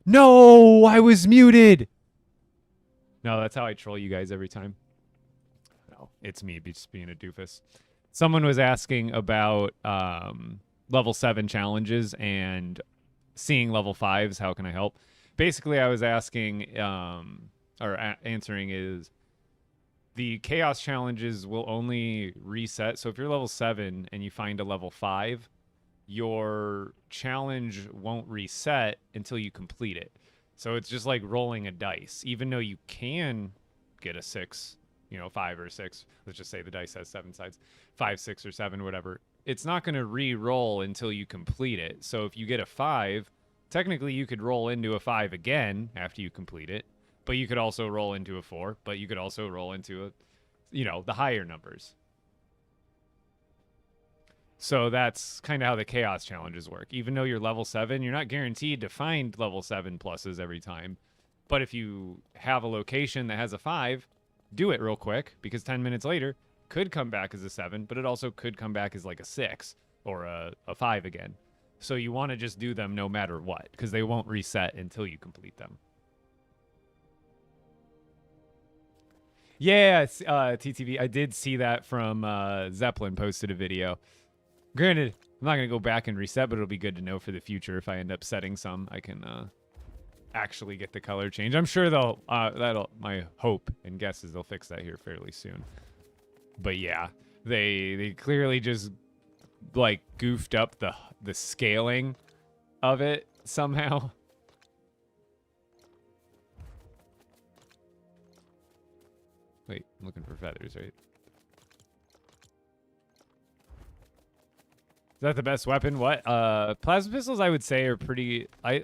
No, I was muted. No, that's how I troll you guys every time. No, it's me just being a doofus. Someone was asking about level 7 challenges and seeing level 5s. How can I help? Basically, I was asking answering is the chaos challenges will only reset. So if you're level 7 and you find a level 5, your challenge won't reset until you complete it. So it's just like rolling a dice. Even though you can get a 6, 5 or 6, let's just say the dice has 7 sides, 5, 6, or 7, whatever. It's not going to re-roll until you complete it. So if you get a 5, technically you could roll into a 5 again after you complete it, but you could also roll into a 4, but you could also roll into the higher numbers. So that's kind of how the chaos challenges work. Even though you're level 7, you're not guaranteed to find level 7 pluses every time. But if you have a location that has a 5, do it real quick, because 10 minutes later could come back as a 7, but it also could come back as like a 6 or a 5 again. So you want to just do them no matter what, because they won't reset until you complete them. Yeah, TTV, I did see that from Zeppelin posted a video. Granted, I'm not going to go back and reset, but it'll be good to know for the future. If I end up setting some, I can actually get the color change. I'm sure my hope and guess is they'll fix that here fairly soon. But yeah, they clearly just like goofed up the scaling of it somehow. Wait, I'm looking for feathers, right? Is that the best weapon? What? Plasma pistols, I would say, are pretty. A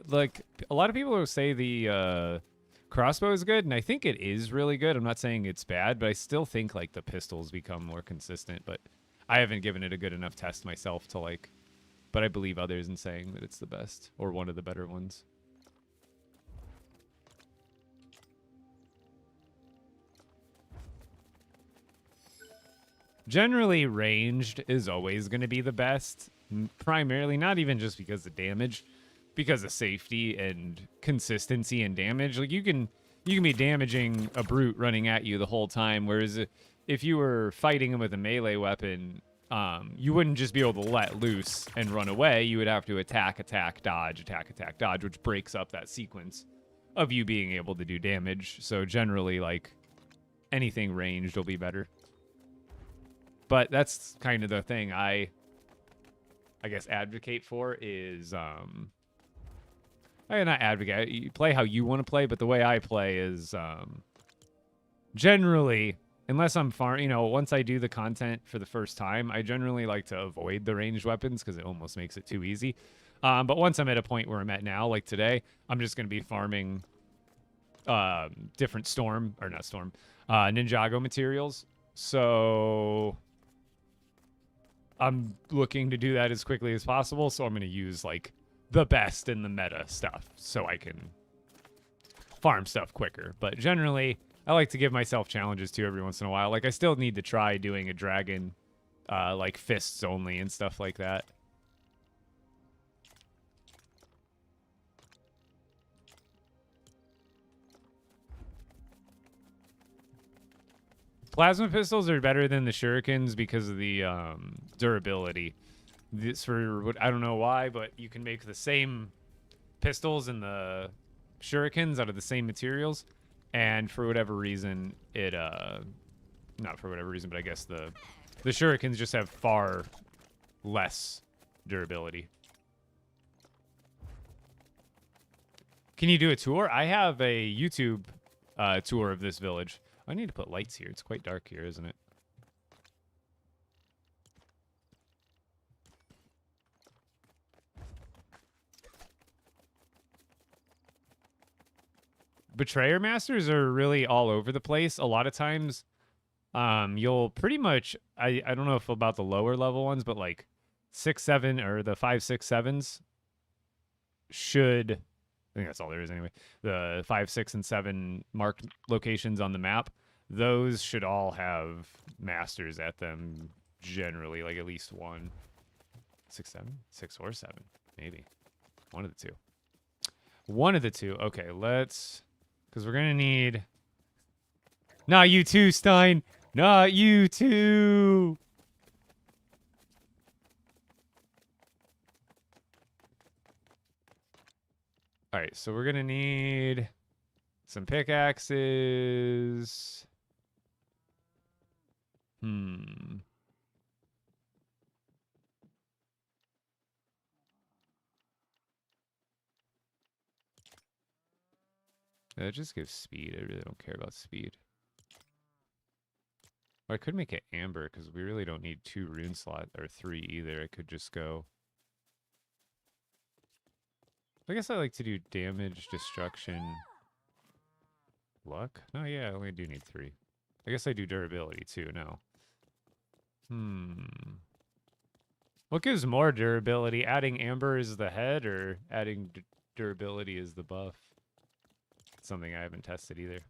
lot of people will say the crossbow is good, and I think it is really good. I'm not saying it's bad, but I still think like the pistols become more consistent. But I haven't given it a good enough test myself to like. But I believe others in saying that it's the best or one of the better ones. Generally, ranged is always going to be the best. Primarily, not even just because of damage, because of safety and consistency and damage. Like you can be damaging a brute running at you the whole time, whereas if you were fighting him with a melee weapon, you wouldn't just be able to let loose and run away. You would have to attack, dodge, which breaks up that sequence of you being able to do damage. So generally, like anything ranged will be better. But that's kind of the thing I guess advocate for is I not advocate. You play how you want to play, but the way I play is generally, unless I'm once I do the content for the first time, I generally like to avoid the ranged weapons because it almost makes it too easy. But once I'm at a point where I'm at now, like today, I'm just going to be farming different Ninjago materials. So I'm looking to do that as quickly as possible, so I'm going to use, like, the best in the meta stuff so I can farm stuff quicker. But generally, I like to give myself challenges, too, every once in a while. Like, I still need to try doing a dragon, like, fists only and stuff like that. Plasma pistols are better than the shurikens because of the durability. This I don't know why, but you can make the same pistols and the shurikens out of the same materials, and for whatever reason, not for whatever reason, but I guess the shurikens just have far less durability. Can you do a tour? I have a YouTube tour of this village. I need to put lights here. It's quite dark here, isn't it? Betrayer Masters are really all over the place. A lot of times, you'll pretty much, I don't know if about the lower level ones, but like 6, 7, or the 5, 6, 7s should, I think that's all there is anyway. The 5, 6, and 7 marked locations on the map, those should all have masters at them generally, like at least one. 6, 7? 6 or 7, maybe. One of the two. One of the two. Okay, let's... Because we're going to need... Not you too, Stein! Not you too! Alright, so we're going to need some pickaxes. It just gives speed. I really don't care about speed. Or I could make it amber because we really don't need 2 rune slots or 3 either. I could just go. I guess I like to do damage, destruction, luck. No, yeah, I only do need 3. I guess I do durability too. No. What gives more durability? Adding amber as the head or adding durability as the buff? It's something I haven't tested either.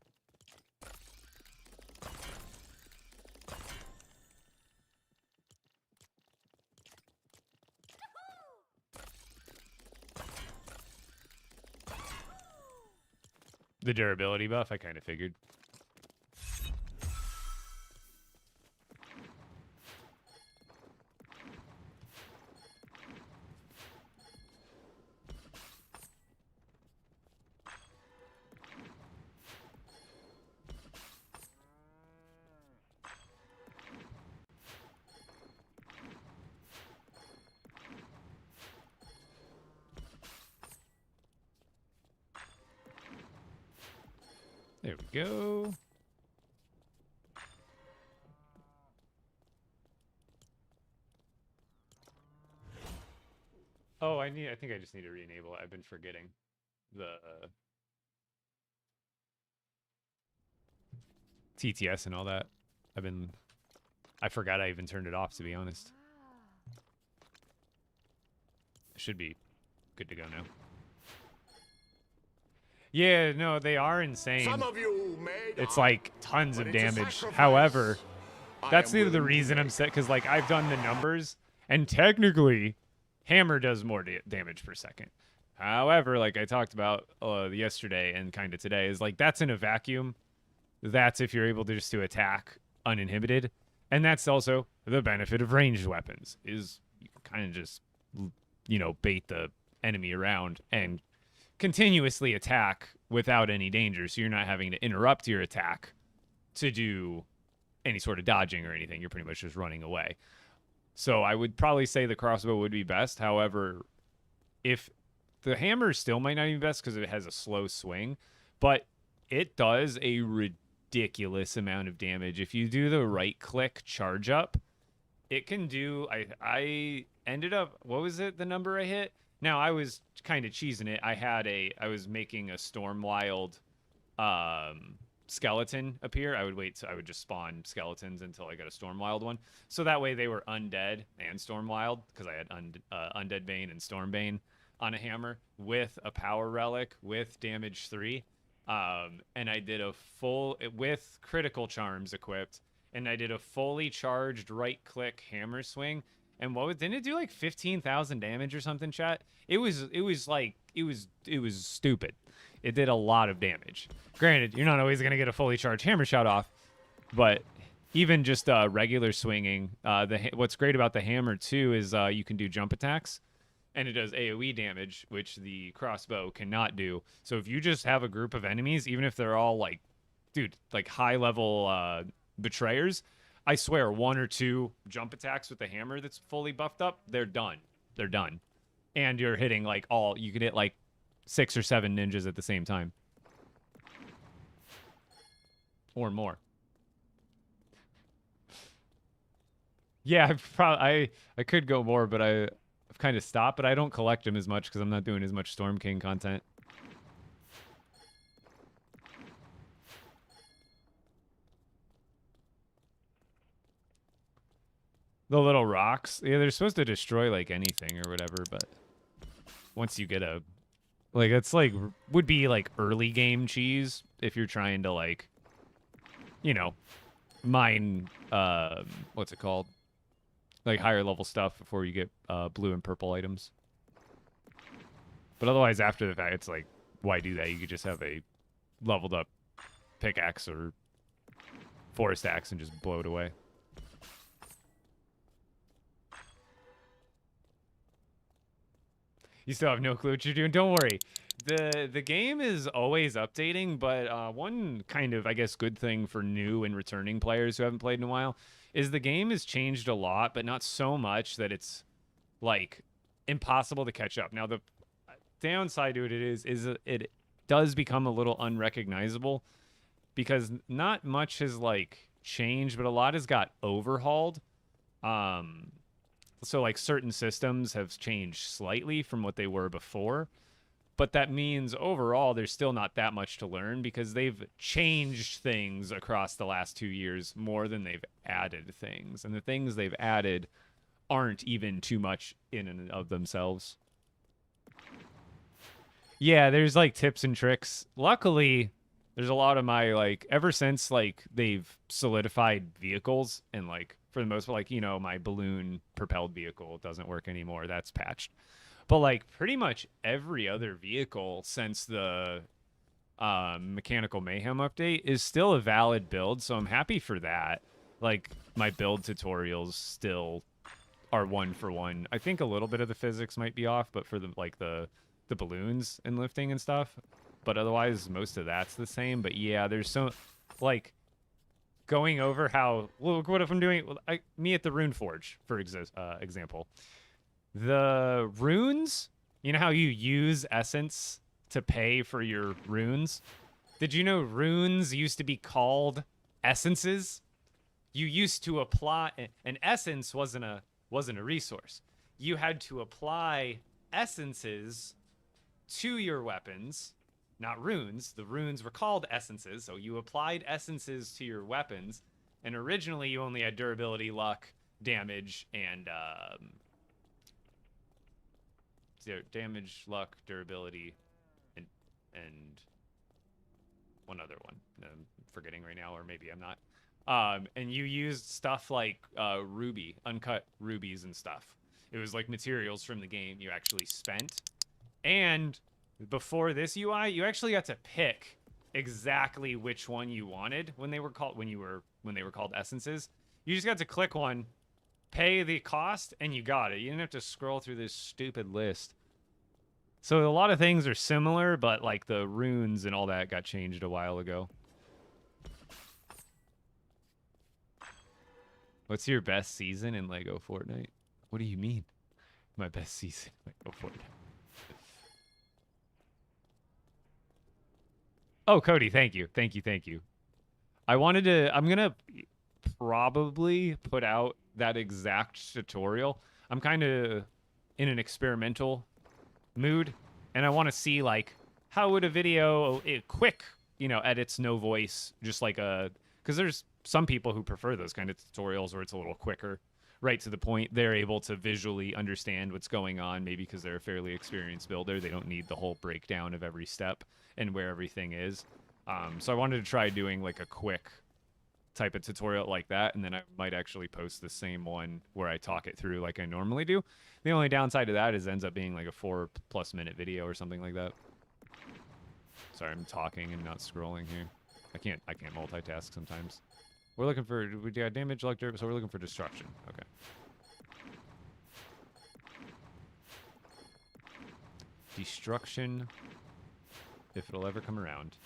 The durability buff, I kind of figured. There we go. Oh, I think I just need to re-enable it. I've been forgetting the TTS and all that. I forgot I even turned it off, to be honest. Should be good to go now. Yeah, no, they are insane. Some of you may it's like tons of damage. However, that's the reason I'm set, because like I've done the numbers, and technically, hammer does more damage per second. However, like I talked about yesterday and kind of today, is like that's in a vacuum. That's if you're able to just to attack uninhibited, and that's also the benefit of ranged weapons is you can kind of just bait the enemy around and continuously attack without any danger, so you're not having to interrupt your attack to do any sort of dodging or anything. You're pretty much just running away. So I would probably say the crossbow would be best. However, if the hammer still might not be best because it has a slow swing, but it does a ridiculous amount of damage. If you do the right click charge up, it can do, I ended up, what was it, the number I hit? Now, I was kind of cheesing it. I was making a Stormwild skeleton appear. I would just spawn skeletons until I got a Stormwild one. So that way they were undead and Stormwild, because I had Undead Bane and Stormbane on a hammer with a power relic with damage 3. And I did a full, with critical charms equipped, and I did a fully charged right click hammer swing. And didn't it do like 15,000 damage or something, chat? It was stupid. It did a lot of damage. Granted, you're not always going to get a fully charged hammer shot off, but even just regular swinging, what's great about the hammer too is you can do jump attacks, and it does AoE damage, which the crossbow cannot do. So if you just have a group of enemies, even if they're all like high level betrayers, I swear 1 or 2 jump attacks with the hammer that's fully buffed up, they're done. They're done. And you're hitting you can hit like 6 or 7 ninjas at the same time. Or more. Yeah, I could go more, but I've kind of stopped, but I don't collect them as much because I'm not doing as much Storm King content. The little rocks. Yeah, they're supposed to destroy like anything or whatever, but once you get it's would be like early game cheese if you're trying to mine what's it called? Like higher level stuff before you get blue and purple items. But otherwise after the fact it's like why do that? You could just have a leveled up pickaxe or forest axe and just blow it away. You still have no clue what you're doing. Don't worry. The game is always updating, but one kind of, I guess, good thing for new and returning players who haven't played in a while is the game has changed a lot, but not so much that it's like impossible to catch up. Now the downside to it is it does become a little unrecognizable because not much has like changed, but a lot has got overhauled. So like certain systems have changed slightly from what they were before, but that means overall there's still not that much to learn because they've changed things across the last 2 years more than they've added things, and the things they've added aren't even too much in and of themselves. Yeah, there's like tips and tricks. Luckily, there's a lot of my like ever since like they've solidified vehicles and like for the most part, like, you know, my balloon propelled vehicle doesn't work anymore. That's patched. But like pretty much every other vehicle since the Mechanical Mayhem update is still a valid build, so I'm happy for that. Like my build tutorials still are 1 for 1. I think a little bit of the physics might be off, but for the like the balloons and lifting and stuff, but otherwise most of that's the same. But yeah, there's so like going over how look what if I'm doing me at the Rune Forge for example. The runes, you know how you use essence to pay for your runes? Did you know runes used to be called essences? You used to apply an essence wasn't a resource. You had to apply essences to your weapons, not runes. The runes were called essences, so you applied essences to your weapons, and originally you only had durability, luck, damage, and damage, luck, durability, and one other one. I'm forgetting right now, or maybe I'm not. And you used stuff like ruby, uncut rubies and stuff. It was like materials from the game you actually spent. And before this UI, you actually got to pick exactly which one you wanted when they were called essences. You just got to click one, pay the cost, and you got it. You didn't have to scroll through this stupid list. So a lot of things are similar, but like the runes and all that got changed a while ago. What's your best season in LEGO Fortnite? What do you mean? My best season in LEGO Fortnite. Oh, Cody, thank you. Thank you. Thank you. I'm going to probably put out that exact tutorial. I'm kind of in an experimental mood, and I want to see, like, how would a video, quick, you know, edits, no voice, just like because there's some people who prefer those kind of tutorials where it's a little quicker, right to the point. They're able to visually understand what's going on, maybe because they're a fairly experienced builder. They don't need the whole breakdown of every step and where everything is. So I wanted to try doing like a quick type of tutorial like that, and then I might actually post the same one where I talk it through like I normally do. The only downside to that is it ends up being like a 4+ minute video or something like that. Sorry, I'm talking and not scrolling here. I can't multitask sometimes. We're looking for damage, luck, so we're looking for destruction. Okay. Destruction, if it'll ever come around.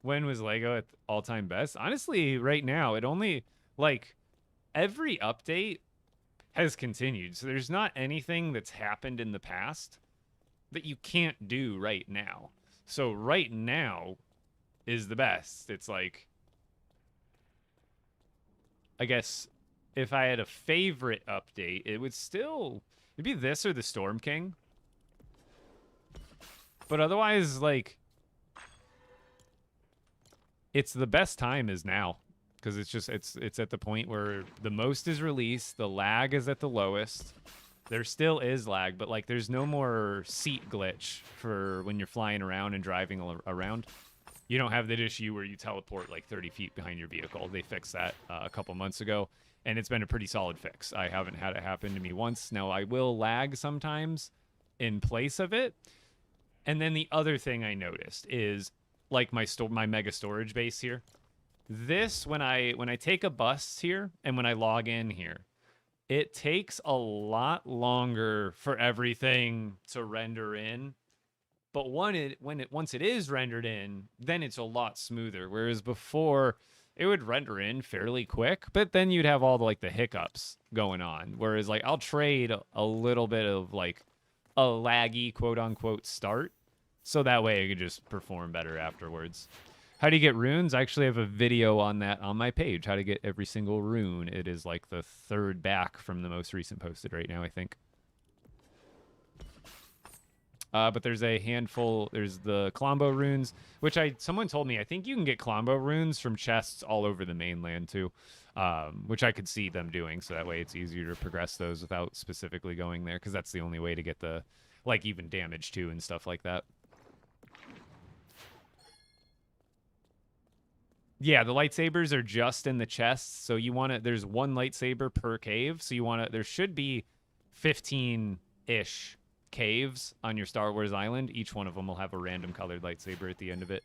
When was LEGO at all-time best? Honestly, right now, it only, like, every update has continued. So there's not anything that's happened in the past that you can't do right now. So right now is the best. It's like, I guess if I had a favorite update, it'd be this or the Storm King. But otherwise, like, it's the best time is now, because it's at the point where the most is released, the lag is at the lowest. There still is lag, but like there's no more seat glitch for when you're flying around and driving around. You don't have that issue where you teleport like 30 feet behind your vehicle. They fixed that a couple months ago, and it's been a pretty solid fix. I haven't had it happen to me once. Now, I will lag sometimes in place of it. And then the other thing I noticed is like my mega storage base here. This, when I take a bus here and when I log in here, it takes a lot longer for everything to render in. But once it is rendered in, then it's a lot smoother. Whereas before, it would render in fairly quick, but then you'd have all the hiccups going on. Whereas like I'll trade a little bit of like a laggy quote unquote start, so that way I could just perform better afterwards. How do you get runes? I actually have a video on that on my page. How to get every single rune. It is like the third back from the most recent posted right now, I think. But there's a handful. There's the Colombo runes, which someone told me I think you can get Colombo runes from chests all over the mainland too, which I could see them doing. So that way it's easier to progress those without specifically going there, because that's the only way to get the even damage too and stuff like that. Yeah, the lightsabers are just in the chests, so you want to. There's one lightsaber per cave, so you want to. There should be 15-ish caves on your Star Wars island. Each one of them will have a random colored lightsaber at the end of it.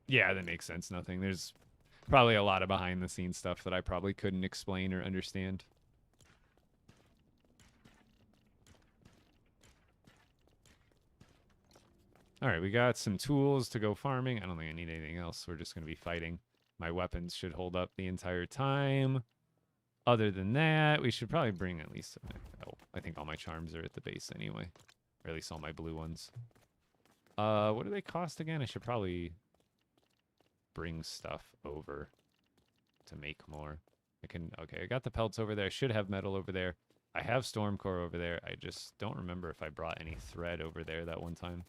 Yeah, that makes sense. Nothing. There's probably a lot of behind the scenes stuff that I probably couldn't explain or understand. All right, we got some tools to go farming. I don't think I need anything else. We're just going to be fighting. My weapons should hold up the entire time. Other than that, we should probably bring at least... Oh, I think all my charms are at the base anyway. Or at least all my blue ones. What do they cost again? I should probably bring stuff over to make more. Okay, I got the pelts over there. I should have metal over there. I have Stormcore over there. I just don't remember if I brought any thread over there that one time.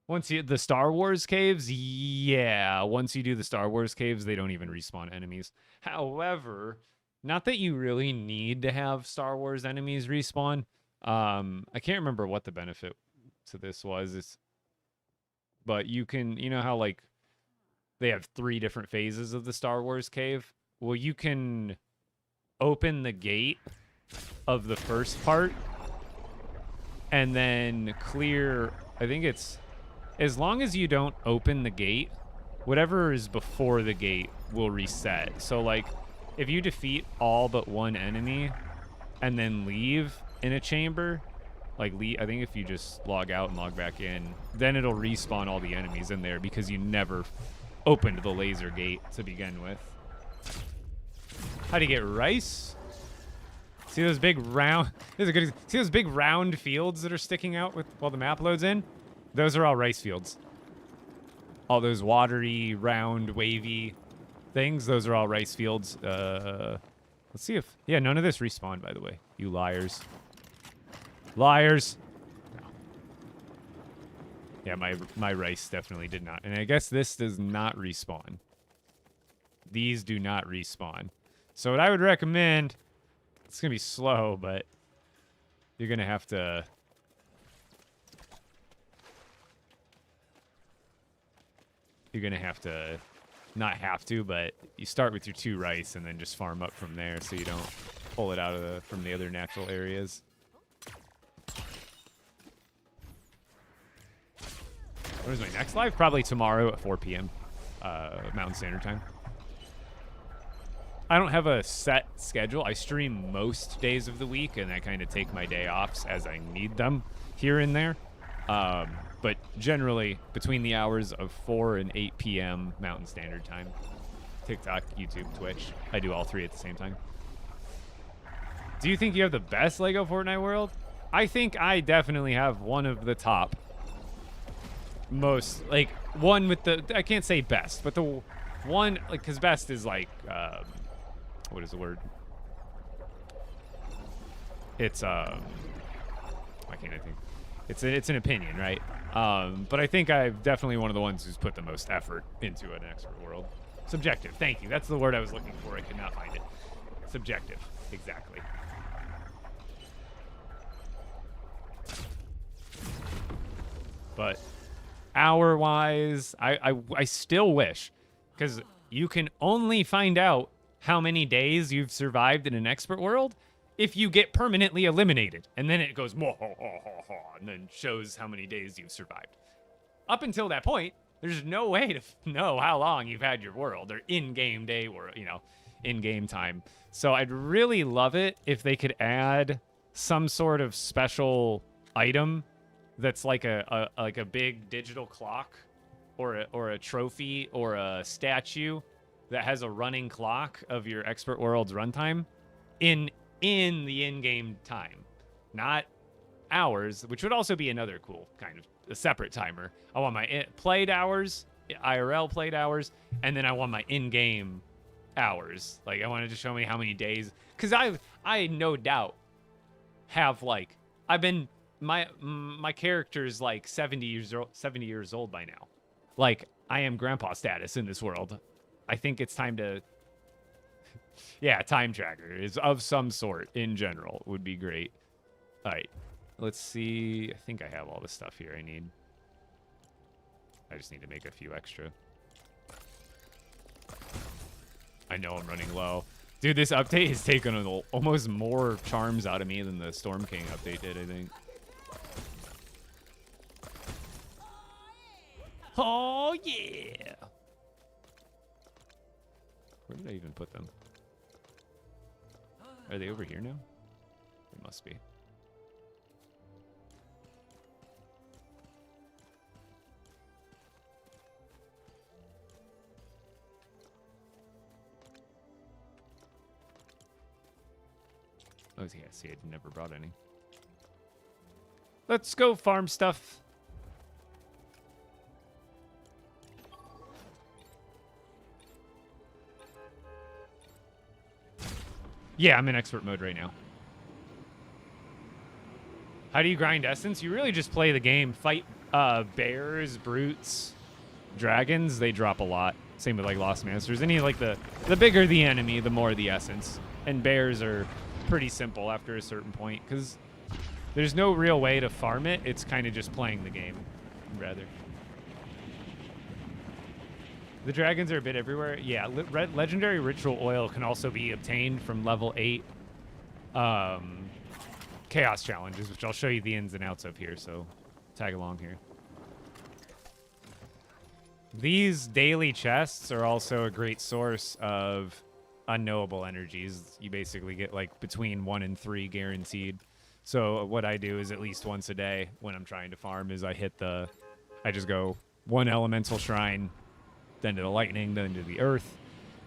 Once you the Star Wars caves, yeah. Once you do the Star Wars caves, they don't even respawn enemies. However, not that you really need to have Star Wars enemies respawn. I can't remember what the benefit to this was. But you can, you know how like they have 3 different phases of the Star Wars cave? Well, you can open the gate of the first part and then clear, I think it's, as long as you don't open the gate, whatever is before the gate will reset. So, like, if you defeat all but one enemy and then leave in a chamber, like, I think if you just log out and log back in, then it'll respawn all the enemies in there because you never opened the laser gate to begin with. How do you get rice? See those big round... This is good. See those big round fields that are sticking out while the map loads in? Those are all rice fields. All those watery, round, wavy things, those are all rice fields. Let's see if... Yeah, none of this respawned, by the way. You liars. Liars! No. Yeah, my rice definitely did not. And I guess this does not respawn. These do not respawn. So what I would recommend... It's going to be slow, but... You're going to have to... You're going to have to, not have to, but you start with your 2 rice and then just farm up from there so you don't pull it out of from the other natural areas. What is my next live? Probably tomorrow at 4 p.m. Mountain Standard Time. I don't have a set schedule. I stream most days of the week, and I kind of take my day offs as I need them here and there. But generally, between the hours of 4 and 8 p.m. Mountain Standard Time. TikTok, YouTube, Twitch. I do all 3 at the same time. Do you think you have the best LEGO Fortnite world? I think I definitely have one of the top. Most, like, one with the... I can't say best, but the one... Like, because best is, like... what is the word? It's, why can't I think? It's an opinion, right? But I think I'm definitely one of the ones who's put the most effort into an expert world. Subjective. Thank you. That's the word I was looking for. I could not find it. Subjective. Exactly. But hour-wise, I still wish, because you can only find out how many days you've survived in an expert world if you get permanently eliminated. And then it goes, and then shows how many days you've survived. Up until that point, there's no way to know how long you've had your world or in-game day or, in-game time. So I'd really love it if they could add some sort of special item that's like a big digital clock or a trophy or a statue that has a running clock of your expert world's runtime in the in-game time, not hours, which would also be another cool kind of a separate timer. I want my played hours, IRL played hours, and then I want my in-game hours. Like, I wanted to show me how many days, because I no doubt have, like, I've been, my character's like 70 years old by now. Like, I am grandpa status in this world. I think it's time to, yeah, time tracker is of some sort in general would be great. All right, let's see. I think I have all the stuff here I need. I just need to make a few extra. I know I'm running low. Dude, this update has taken almost more charms out of me than the Storm King update did, I think. Oh, yeah. Where did I even put them? Are they over here now? They must be. Oh, yeah, see, I never brought any. Let's go farm stuff. Yeah, I'm in expert mode right now. How do you grind essence? You really just play the game. Fight bears, brutes, dragons. They drop a lot. Same with like Lost Masters. Any like the bigger the enemy, the more the essence. And bears are pretty simple after a certain point because there's no real way to farm it. It's kind of just playing the game, rather. The dragons are a bit everywhere. Yeah, legendary ritual oil can also be obtained from level 8 chaos challenges, which I'll show you the ins and outs of here, so tag along here. These daily chests are also a great source of unknowable energies. You basically get like between 1 and 3 guaranteed. So what I do is at least once a day when I'm trying to farm is I just go 1 elemental shrine, then to the lightning, then to the earth,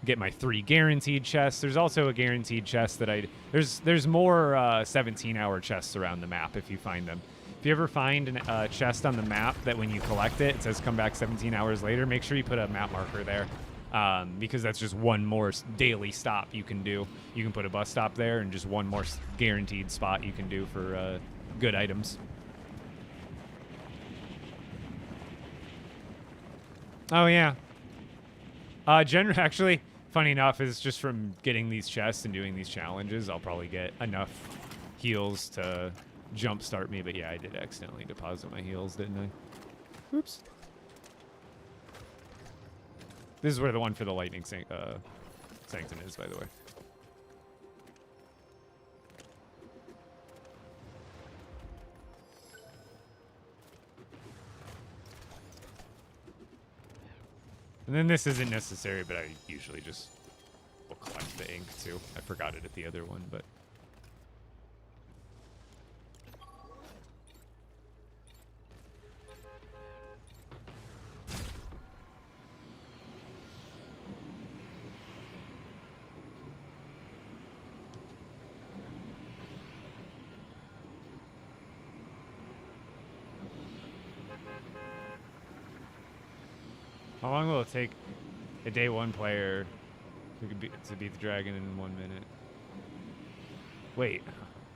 get my 3 guaranteed chests. There's also a guaranteed chest that there's more 17-hour chests around the map if you find them. If you ever find a chest on the map that when you collect it, it says come back 17 hours later, make sure you put a map marker there. Because that's just one more daily stop you can do. You can put a bus stop there and just one more guaranteed spot you can do for good items. Oh, yeah. Actually, funny enough, is just from getting these chests and doing these challenges, I'll probably get enough heals to jumpstart me. But yeah, I did accidentally deposit my heals, didn't I? Oops. This is where the one for the lightning sanctum is, by the way. And then this isn't necessary, but I usually just will collect the ink too. I forgot it at the other one, but... How long will it take a day 1 player to beat the dragon in 1 minute? Wait,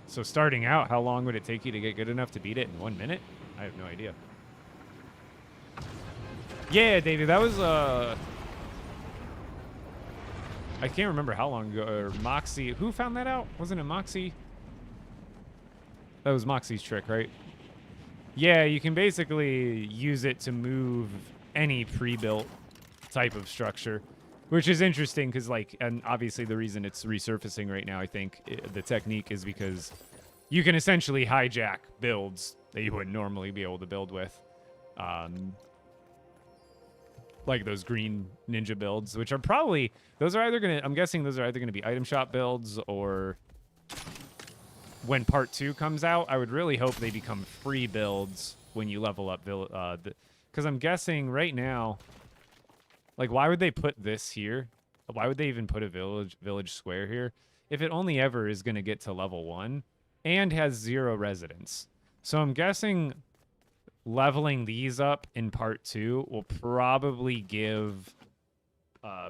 So starting out, how long would it take you to get good enough to beat it in 1 minute? I have no idea. Yeah, David, that was I can't remember how long ago. Or Moxie, who found that out? Wasn't it Moxie? That was Moxie's trick, right? Yeah, you can basically use it to move any pre-built type of structure, which is interesting because, like, and obviously the reason it's resurfacing right now, I think, the technique is because you can essentially hijack builds that you wouldn't normally be able to build with. Like those green ninja builds, which are probably, those are either going to, I'm guessing those are either going to be item shop builds, or when part 2 comes out, I would really hope they become free builds when you level up, because I'm guessing right now, like, why would they put this here? Why would they even put a village square here if it only ever is going to get to level 1 and has 0 residents? So I'm guessing leveling these up in part 2 will probably give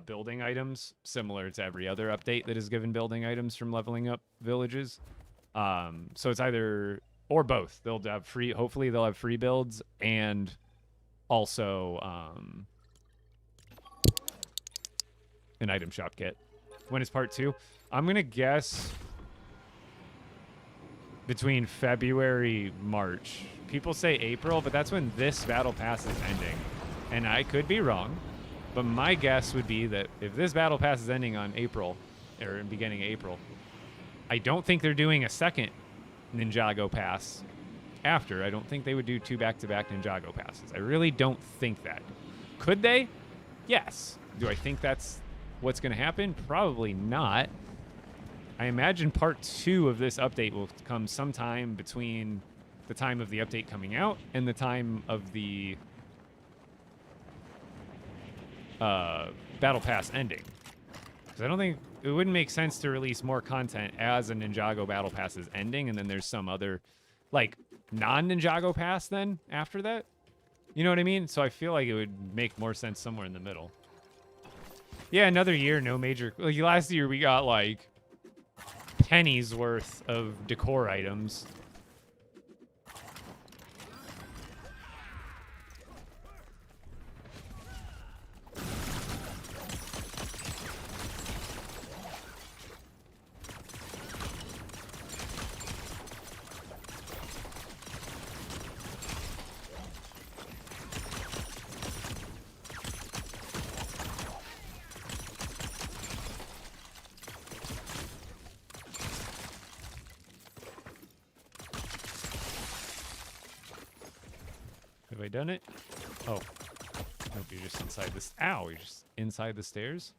building items similar to every other update that has given building items from leveling up villages. So it's either or both. They'll have free. Hopefully, they'll have free builds and also an item shop kit. When is part 2? I'm gonna guess between February, March. People say April, but that's when this battle pass is ending. And I could be wrong, but my guess would be that if this battle pass is ending on April, or in beginning of April, I don't think they're doing a second Ninjago pass after. I don't think they would do 2 back-to-back Ninjago passes. I really don't think that. Could they? Yes. Do I think that's what's going to happen? Probably not. I imagine part 2 of this update will come sometime between the time of the update coming out and the time of the battle pass ending. Because I don't think it wouldn't make sense to release more content as a Ninjago battle pass is ending, and then there's some other, like, non-Ninjago pass then after that. You know what I mean? So I feel like it would make more sense somewhere in the middle. Yeah, another year, no major. Like, last year we got like pennies worth of decor items. Have I done it? Oh. Nope, you're just inside this. Ow, you're just inside the stairs?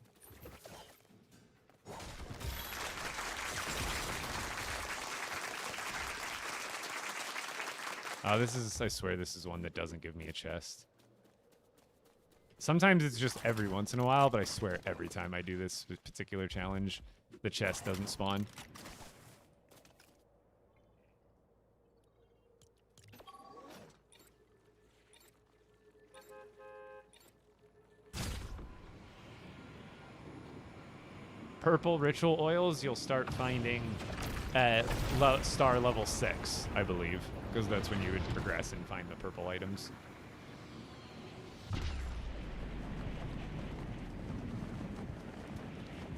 This is, I swear, this is one that doesn't give me a chest. Sometimes it's just every once in a while, but I swear every time I do this particular challenge, the chest doesn't spawn. Purple ritual oils you'll start finding at star level 6, I believe, because that's when you would progress and find the purple items.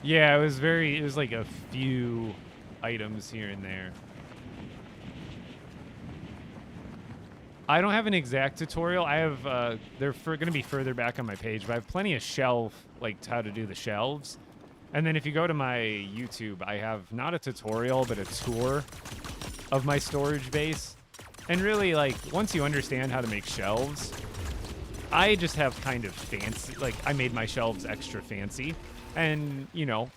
Yeah, it was like a few items here and there. I don't have an exact tutorial. I have, they're going to be further back on my page, but I have plenty of like how to do the shelves. And then if you go to my YouTube, I have not a tutorial, but a tour of my storage base. And really, like, once you understand how to make shelves, I just have kind of fancy, like, I made my shelves extra fancy. And, you know,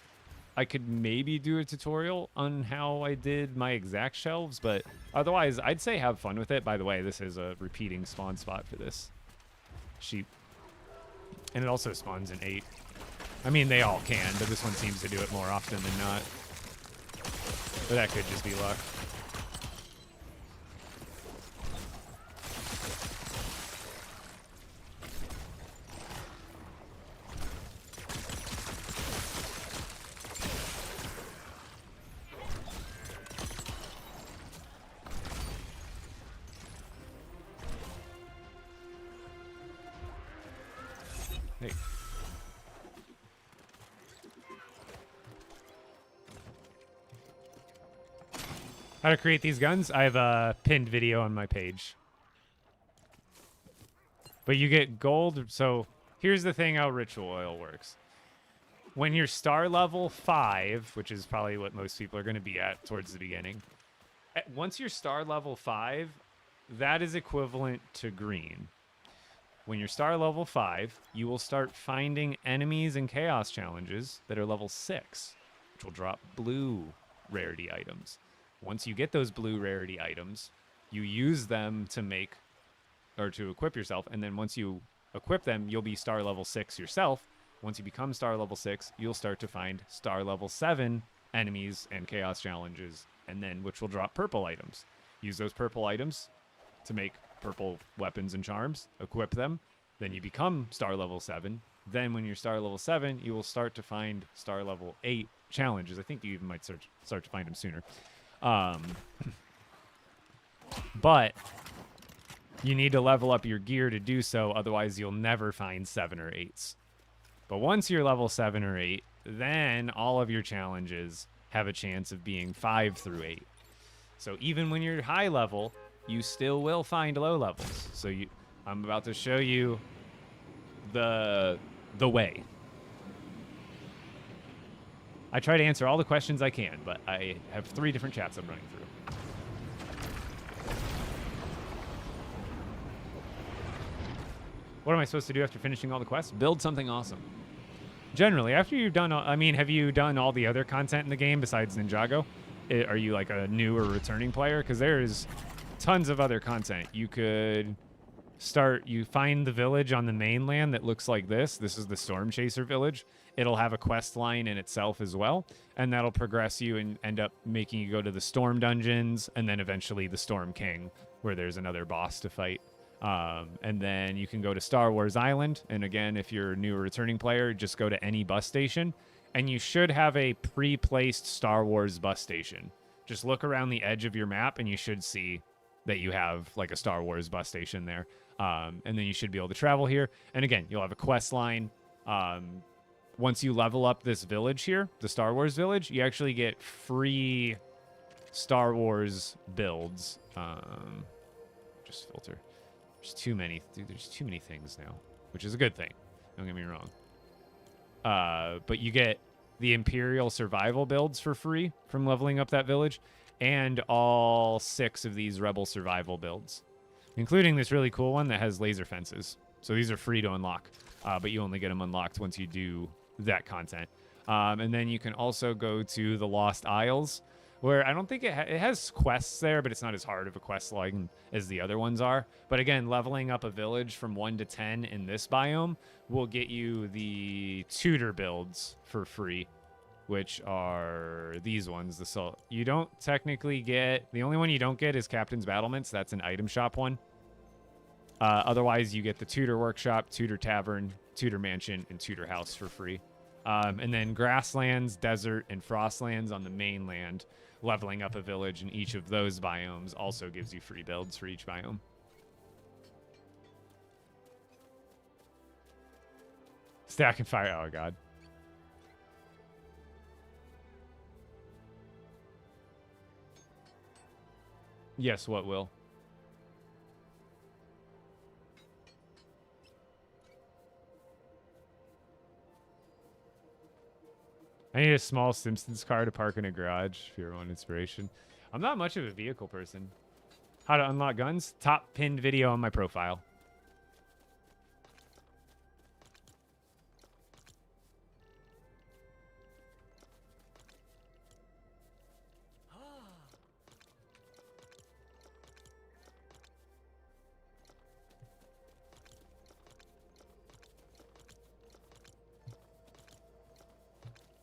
I could maybe do a tutorial on how I did my exact shelves, but otherwise, I'd say have fun with it. By the way, this is a repeating spawn spot for this sheep. And it also spawns in 8. I mean, they all can, but this one seems to do it more often than not. But that could just be luck. How to create these guns? I have a pinned video on my page. But you get gold. So here's the thing how ritual oil works. When you're star level 5, which is probably what most people are going to be at towards the beginning, once you're star level 5, that is equivalent to green. When you're star level 5, you will start finding enemies and chaos challenges that are level 6, which will drop blue rarity items. Once you get those blue rarity items, you use them to make or to equip yourself, and then once you equip them, you'll be star level 6 yourself. Once you become star level 6, you'll start to find star level 7 enemies and chaos challenges, and then which will drop purple items. Use those purple items to make purple weapons and charms, equip them, then you become star level 7. Then when you're star level 7, you will start to find star level 8 challenges. I think you even might start to find them sooner. But you need to level up your gear to do so, otherwise you'll never find 7 or 8s. But once you're level 7 or 8, then all of your challenges have a chance of being 5 through 8. So even when you're high level, you still will find low levels. So I'm about to show you the way. I try to answer all the questions I can, but I have 3 different chats I'm running through. What am I supposed to do after finishing all the quests? Build something awesome. Generally, after you've done, have you done all the other content in the game besides Ninjago? Are you like a new or returning player? Because there's tons of other content. You could you find the village on the mainland that looks like this. This is the Storm Chaser village. It'll have a quest line in itself as well, and that'll progress you and end up making you go to the Storm Dungeons, and then eventually the Storm King, where there's another boss to fight. And then you can go to Star Wars Island, and again, if you're a new or returning player, just go to any bus station, and you should have a pre-placed Star Wars bus station. Just look around the edge of your map, and you should see that you have like a Star Wars bus station there. And then you should be able to travel here. And again, you'll have a quest line. Once you level up this village here, the Star Wars village, you actually get free Star Wars builds. Just filter. There's too many. Dude, there's too many things now, which is a good thing. Don't get me wrong. But you get the Imperial survival builds for free from leveling up that village, and all 6 of these Rebel survival builds, including this really cool one that has laser fences. So these are free to unlock, but you only get them unlocked once you do that content. And then you can also go to the Lost Isles, where I don't think it has quests there, but it's not as hard of a quest line as the other ones are. But again, leveling up a village from 1 to 10 in this biome will get you the tutor builds for free, which are these ones. You don't technically get... The only one you don't get is Captain's Battlements. That's an item shop one. Otherwise, you get the Tutor Workshop, Tutor Tavern, Tutor Mansion, and Tutor House for free. And then Grasslands, Desert, and Frostlands on the mainland. Leveling up a village in each of those biomes also gives you free builds for each biome. Stack and fire. Oh, God. Yes, what will? I need a small Simpsons car to park in a garage if you want inspiration. I'm not much of a vehicle person. How to unlock guns? Top pinned video on my profile.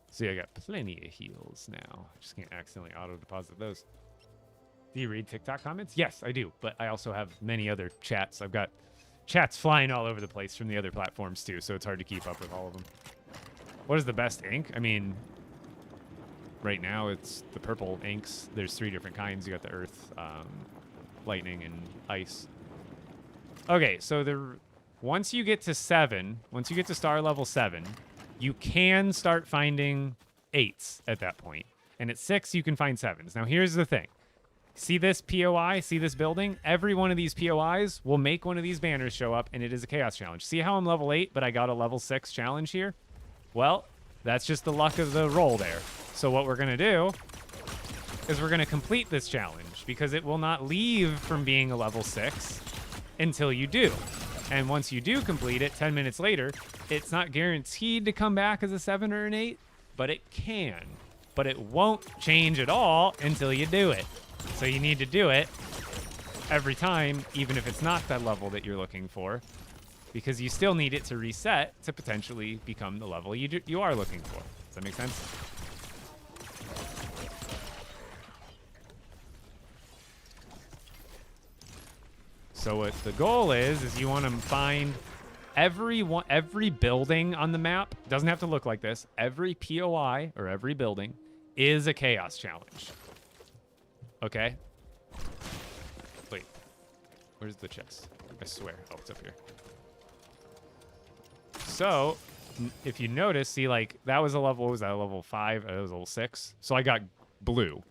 See, I got plenty of heals now. I just can't accidentally auto-deposit those. Do you read TikTok comments? Yes, I do. But I also have many other chats. I've got chats flying all over the place from the other platforms, too, so it's hard to keep up with all of them. What is the best ink? I mean, right now it's the purple inks. There's 3 different kinds. You got the earth, lightning, and ice. Okay, so once you get to 7, once you get to star level 7... you can start finding 8s at that point. And at 6, you can find 7s. Now, here's the thing. See this POI? See this building? Every one of these POIs will make one of these banners show up, and it is a chaos challenge. See how I'm level 8, but I got a level 6 challenge here? Well, that's just the luck of the roll there. So what we're going to do is we're going to complete this challenge, because it will not leave from being a level 6 until you do. And once you do complete it, 10 minutes later, it's not guaranteed to come back as a 7 or an 8, but it can. But it won't change at all until you do it. So you need to do it every time, even if it's not that level that you're looking for, because you still need it to reset to potentially become the level you are looking for. Does that make sense? So what the goal is you want to find every building on the map. Doesn't have to look like this. Every POI or every building is a chaos challenge. Okay. Wait. Where's the chest? I swear. Oh, it's up here. So, if you notice, see, like, that was a level, what was that, a level 5? That was a level 6. So I got blue.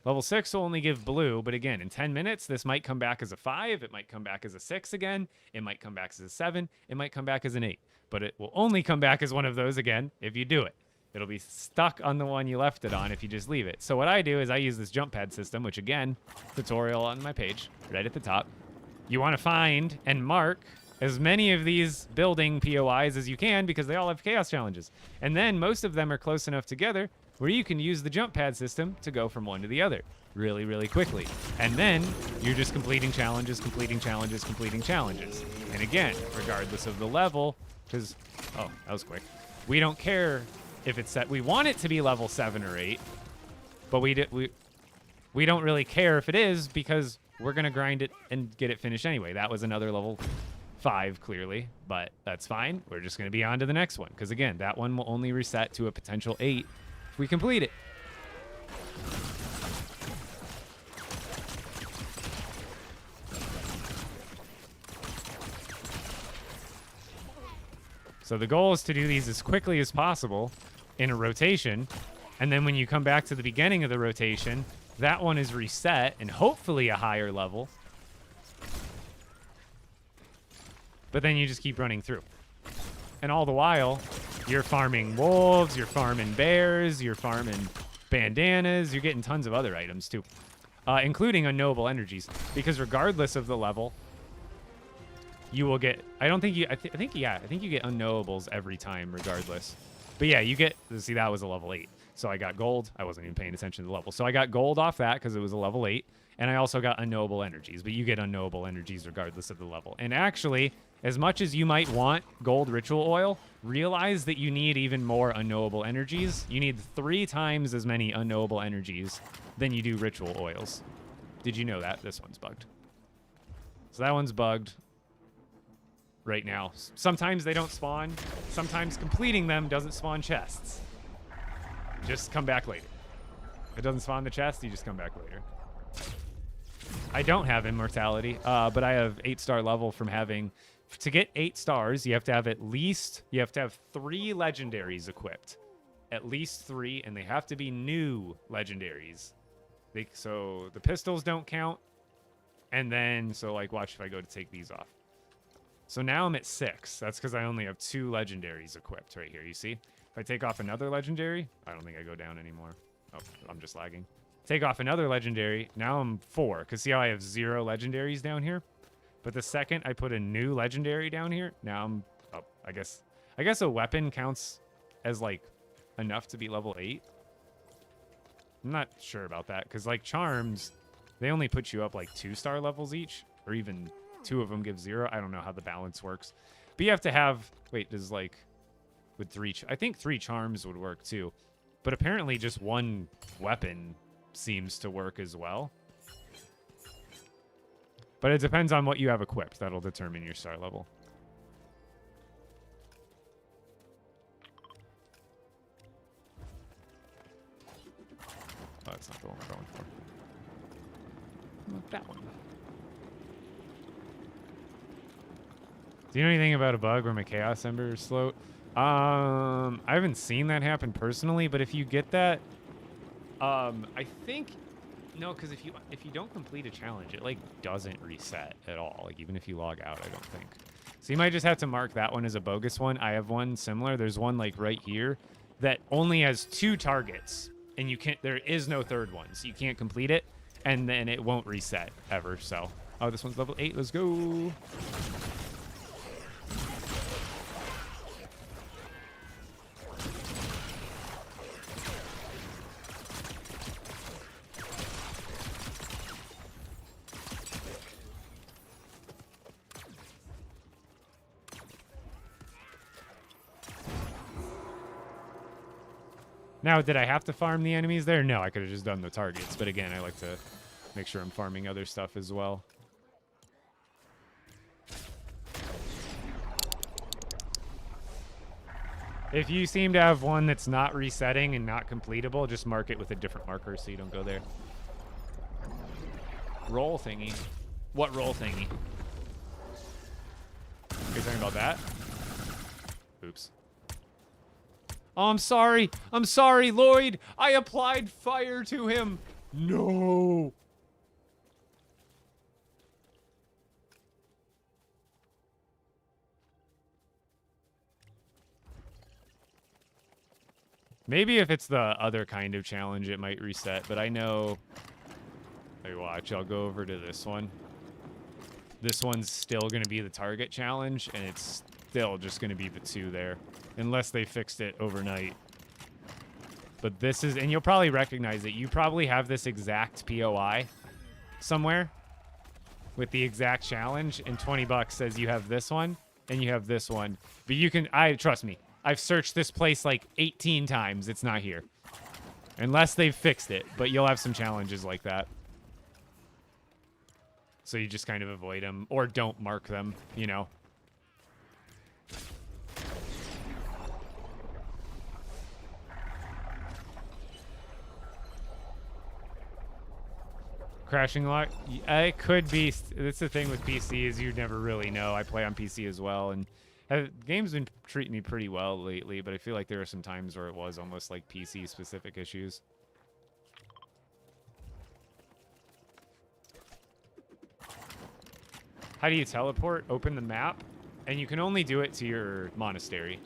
Level 6 will only give blue, but again, in 10 minutes, this might come back as a 5. It might come back as a 6 again. It might come back as a 7. It might come back as an 8. But it will only come back as one of those again if you do it. It'll be stuck on the one you left it on if you just leave it. So what I do is I use this jump pad system, which again, tutorial on my page, right at the top. You want to find and mark as many of these building POIs as you can, because they all have chaos challenges. And then most of them are close enough together where you can use the jump pad system to go from one to the other really, really quickly. And then you're just completing challenges, completing challenges, completing challenges. And again, regardless of the level, because, oh, that was quick. We don't care if it's set. We want it to be level 7 or 8, but we don't really care if it is, because we're going to grind it and get it finished anyway. That was another level 5, clearly, but that's fine. We're just going to be on to the next one, because again, that one will only reset to a potential 8 if we complete it. So the goal is to do these as quickly as possible in a rotation, and then when you come back to the beginning of the rotation, that one is reset and hopefully a higher level. But then you just keep running through. And all the while, you're farming wolves, you're farming bears, you're farming bandanas, you're getting tons of other items too, including unknowable energies. Because regardless of the level, you will get, I think you get unknowables every time regardless. But yeah, you get, see, that was a level 8. So I got gold. I wasn't even paying attention to the level. So I got gold off that because it was a level 8. And I also got unknowable energies. But you get unknowable energies regardless of the level. And actually, as much as you might want gold ritual oil, realize that you need even more unknowable energies. You need 3 times as many unknowable energies than you do ritual oils. Did you know that? This one's bugged. So that one's bugged right now. Sometimes they don't spawn. Sometimes completing them doesn't spawn chests. Just come back later. If it doesn't spawn the chest, you just come back later. I don't have immortality, but I have 8-star level from having... To get 8 stars, you have to have 3 legendaries equipped. At least 3, and they have to be new legendaries. So the pistols don't count. And then, so like, watch if I go to take these off. So now I'm at 6. That's because I only have 2 legendaries equipped right here. You see? If I take off another legendary, I don't think I go down anymore. Oh, I'm just lagging. Take off another legendary. Now I'm 4. Because see how I have 0 legendaries down here? But the second I put a new legendary down here, now I'm up. I guess a weapon counts as like enough to be level 8. I'm not sure about that. Because like charms, they only put you up like 2-star levels each. Or even 2 of them give 0. I don't know how the balance works. But you have to have... Wait, does like... With 3... I think 3 charms would work too. But apparently just 1 weapon seems to work as well. But it depends on what you have equipped. That'll determine your star level. Oh, that's not the one we're going for. Not that one. Do you know anything about a bug where my Chaos Ember is slow? I haven't seen that happen personally, but if you get that, I think No, because if you don't complete a challenge, it like doesn't reset at all. Like even if you log out, I don't think. So you might just have to mark that one as a bogus one. I have one similar. There's one like right here that only has 2 targets, and you can't. There is no third one, so you can't complete it, and then it won't reset ever. So, oh, this one's level 8. Let's go. Now, did I have to farm the enemies there? No, I could have just done the targets. But again, I like to make sure I'm farming other stuff as well. If you seem to have one that's not resetting and not completable, just mark it with a different marker so you don't go there. Roll thingy. What roll thingy? Are you talking about that? Oops. Oh, I'm sorry. I'm sorry, Lloyd. I applied fire to him. No. Maybe if it's the other kind of challenge, it might reset. But I know... Hey, watch. I'll go over to this one. This one's still going to be the target challenge, and it's still just going to be the 2 there. Unless they fixed it overnight. But this is... And you'll probably recognize it. You probably have this exact POI somewhere with the exact challenge, and 20 bucks says you have this one, and you have this one. But you can... Trust me. I've searched this place like 18 times. It's not here. Unless they've fixed it. But you'll have some challenges like that. So you just kind of avoid them. Or don't mark them, you know. Crashing lock? It could be. That's the thing with PC is you never really know. I play on PC as well, and game's been treating me pretty well lately, but I feel like there are some times where it was almost like PC-specific issues. How do you teleport? Open the map, and you can only do it to your monastery.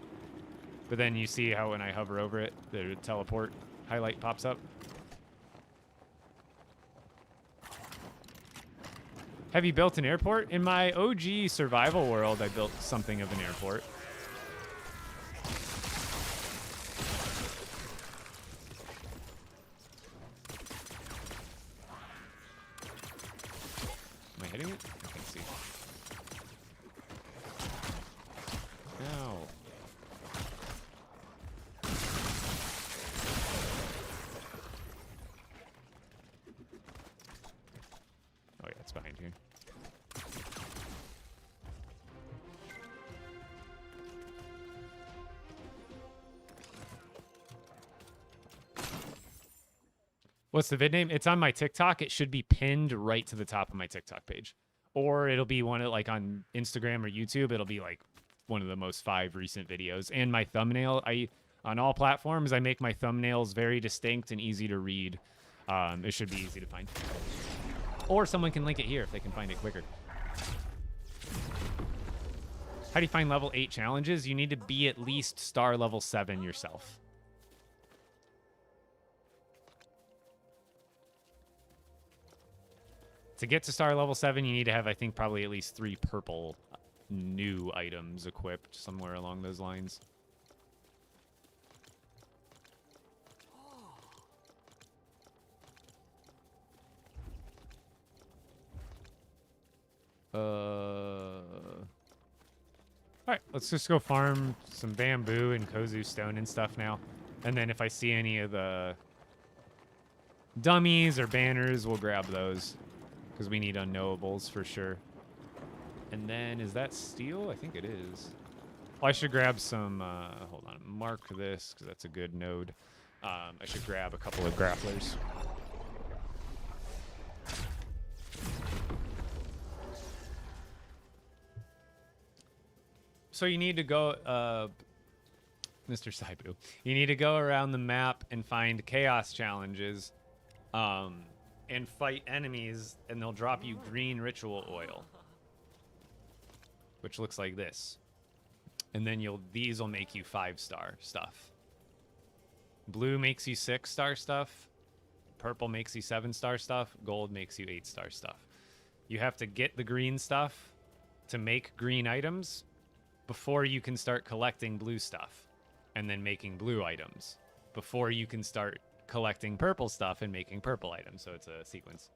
But then you see how when I hover over it, the teleport highlight pops up. Have you built an airport? In my OG survival world, I built something of an airport. Am I hitting it? I can't see. No. Oh yeah, it's behind you. What's the vid name? It's on my TikTok. It should be pinned right to the top of my TikTok page. Or it'll be one of, like, on Instagram or YouTube. It'll be, like, one of the most 5 recent videos. And my thumbnail, on all platforms, I make my thumbnails very distinct and easy to read. It should be easy to find. Or someone can link it here if they can find it quicker. How do you find level 8 challenges? You need to be at least star level 7 yourself. To get to star level 7, you need to have, I think, probably at least 3 purple new items equipped somewhere along those lines. Alright, let's just go farm some bamboo and kozu stone and stuff now. And then if I see any of the dummies or banners, we'll grab those. Because we need unknowables for sure. And then, is that steel? I think it is. Oh, I should grab some, hold on, mark this, because that's a good node. I should grab a couple of grapplers. So you need to go, Mr. Saibu, you need to go around the map and find chaos challenges. and fight enemies, and they'll drop you green ritual oil, which looks like this. And then these will make you 5-star stuff. Blue makes you 6-star stuff. Purple makes you 7-star stuff. Gold makes you 8-star stuff. You have to get the green stuff to make green items before you can start collecting blue stuff, and then making blue items before you can start collecting purple stuff and making purple items. So it's a sequence.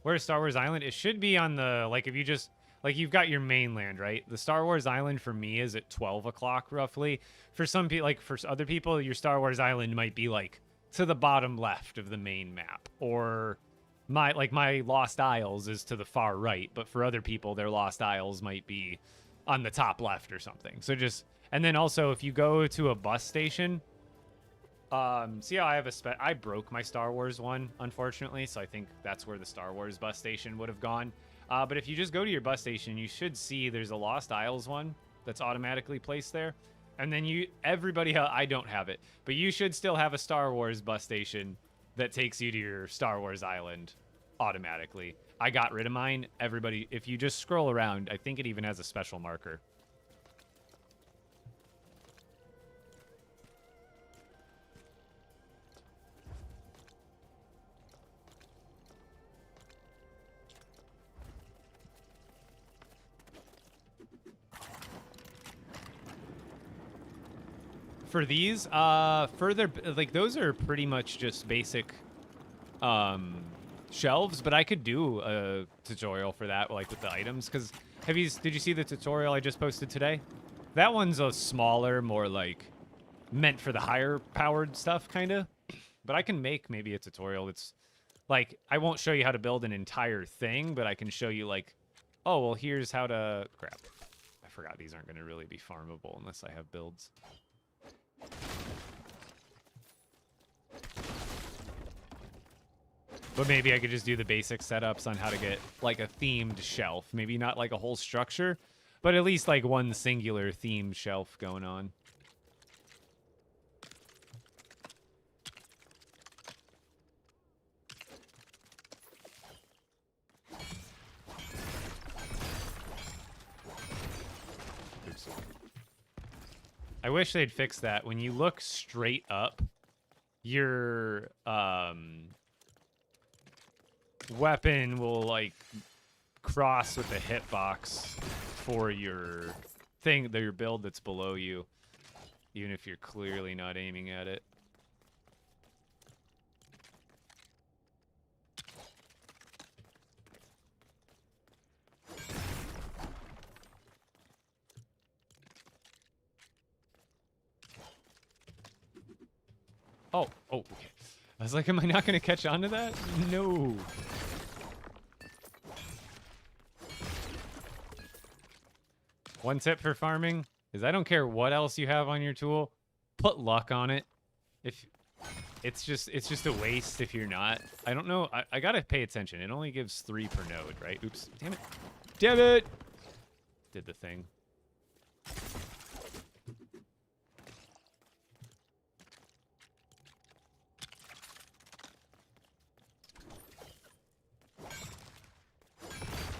Where's Star Wars Island? It should be on the, like, if you just, like, you've got your mainland, right? The Star Wars Island for me is at 12 o'clock roughly. For some people, like for other people, your Star Wars Island might be like to the bottom left of the main map, or my Lost Isles is to the far right, but for other people their Lost Isles might be on the top left or something. So just, and then also if you go to a bus station, see how I have I broke my Star Wars one, unfortunately, so I think that's where the Star Wars bus station would have gone. But if you just go to your bus station, you should see there's a Lost Isles one that's automatically placed there. And then I don't have it, but you should still have a Star Wars bus station that takes you to your Star Wars Island automatically. I got rid of mine. Everybody, if you just scroll around, I think it even has a special marker. For these, further, like, those are pretty much just basic shelves, but I could do a tutorial for that, like with the items, because did you see the tutorial I just posted today? That one's a smaller, more like meant for the higher powered stuff, kind of. But I can make maybe a tutorial that's like, I won't show you how to build an entire thing, but I can show you like, oh, well, here's how to, crap. I forgot these aren't going to really be farmable unless I have builds. But maybe I could just do the basic setups on how to get like a themed shelf. Maybe not like a whole structure, but at least like one singular themed shelf going on. Oops. I wish they'd fix that. When you look straight up, your weapon will like cross with the hitbox for your thing, your build that's below you, even if you're clearly not aiming at it. Oh, okay. I was like, am I not going to catch on to that? No. One tip for farming is I don't care what else you have on your tool, put luck on it. If it's just a waste if you're not. I don't know. I got to pay attention. It only gives 3 per node, right? Oops. Damn it. Damn it. Did the thing.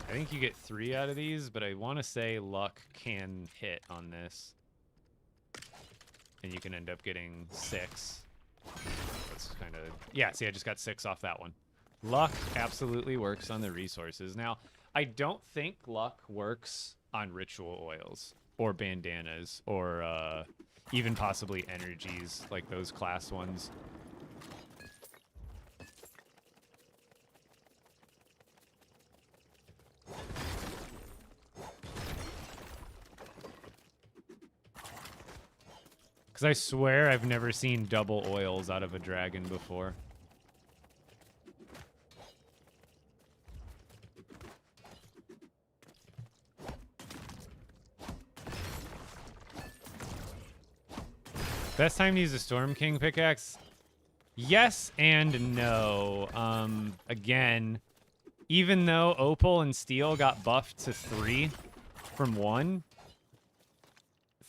I think you get 3 out of these, but I want to say luck can hit on this. And you can end up getting 6. That's kind of... Yeah, see, I just got 6 off that one. Luck absolutely works on the resources. Now, I don't think luck works on ritual oils or bandanas or even possibly energies, like those class ones. Because I swear I've never seen double oils out of a dragon before. Best time to use a Storm King pickaxe? Yes and no. Again, even though Opal and Steel got buffed to 3 from 1,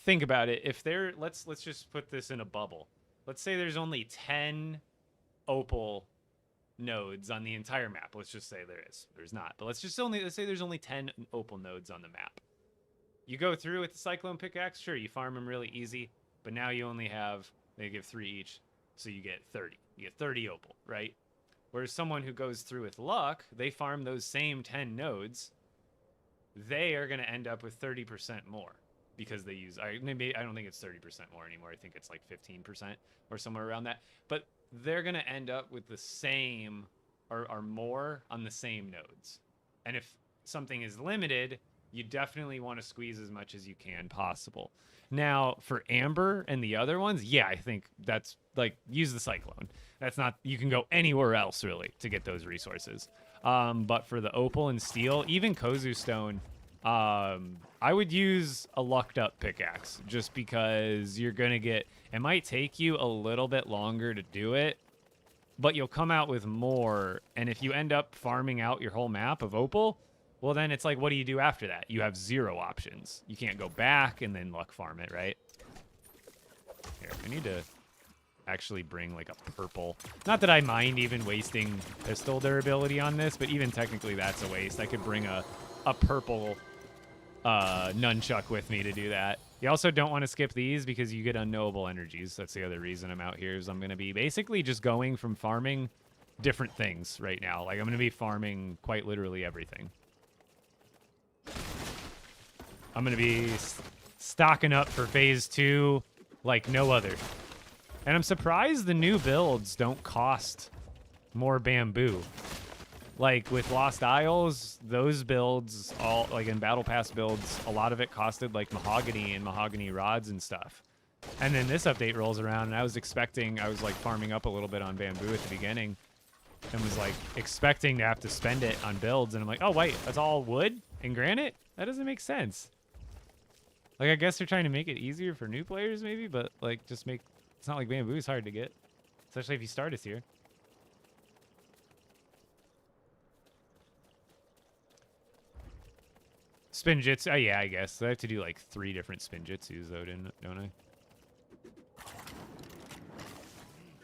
think about it. If there, let's just put this in a bubble. Let's say there's only 10 Opal nodes on the entire map. Let's just say there is. There's not. But let's say there's only 10 opal nodes on the map. You go through with the cyclone pickaxe, sure, you farm them really easy, but now you only have, they give 3 each, so you get 30. You get 30 opal, right? Whereas someone who goes through with luck, they farm those same 10 nodes, they are going to end up with 30% more because they use, I don't think it's 30% more anymore. I think it's like 15% or somewhere around that. But they're going to end up with the same or more on the same nodes. And if something is limited, you definitely want to squeeze as much as you can possible. Now, for Amber and the other ones, yeah, I think that's like, use the Cyclone. That's not, you can go anywhere else really to get those resources. But for the Opal and Steel, even Kozu Stone, I would use a lucked up pickaxe just because you're going to get, it might take you a little bit longer to do it, but you'll come out with more. And if you end up farming out your whole map of Opal, well, then it's like, what do you do after that? You have 0 options. You can't go back and then luck farm it, right? Here, I need to actually bring like a purple. Not that I mind even wasting pistol durability on this, but even technically that's a waste. I could bring a purple nunchuck with me to do that. You also don't want to skip these because you get unknowable energies. That's the other reason I'm out here, is I'm going to be basically just going from farming different things right now. Like I'm going to be farming quite literally everything. I'm going to be stocking up for phase 2 like no other. And I'm surprised the new builds don't cost more bamboo. Like with Lost Isles, those builds, all like in Battle Pass builds, a lot of it costed like mahogany and mahogany rods and stuff. And then this update rolls around and I was like farming up a little bit on bamboo at the beginning and was like expecting to have to spend it on builds. And I'm like, oh wait, that's all wood and granite? That doesn't make sense. Like, I guess they're trying to make it easier for new players maybe, but like just make, it's not like bamboo is hard to get, especially if you start us here. Spin Jitsu, oh yeah, I guess. I have to do like 3 different Spin Jitsus though, don't I?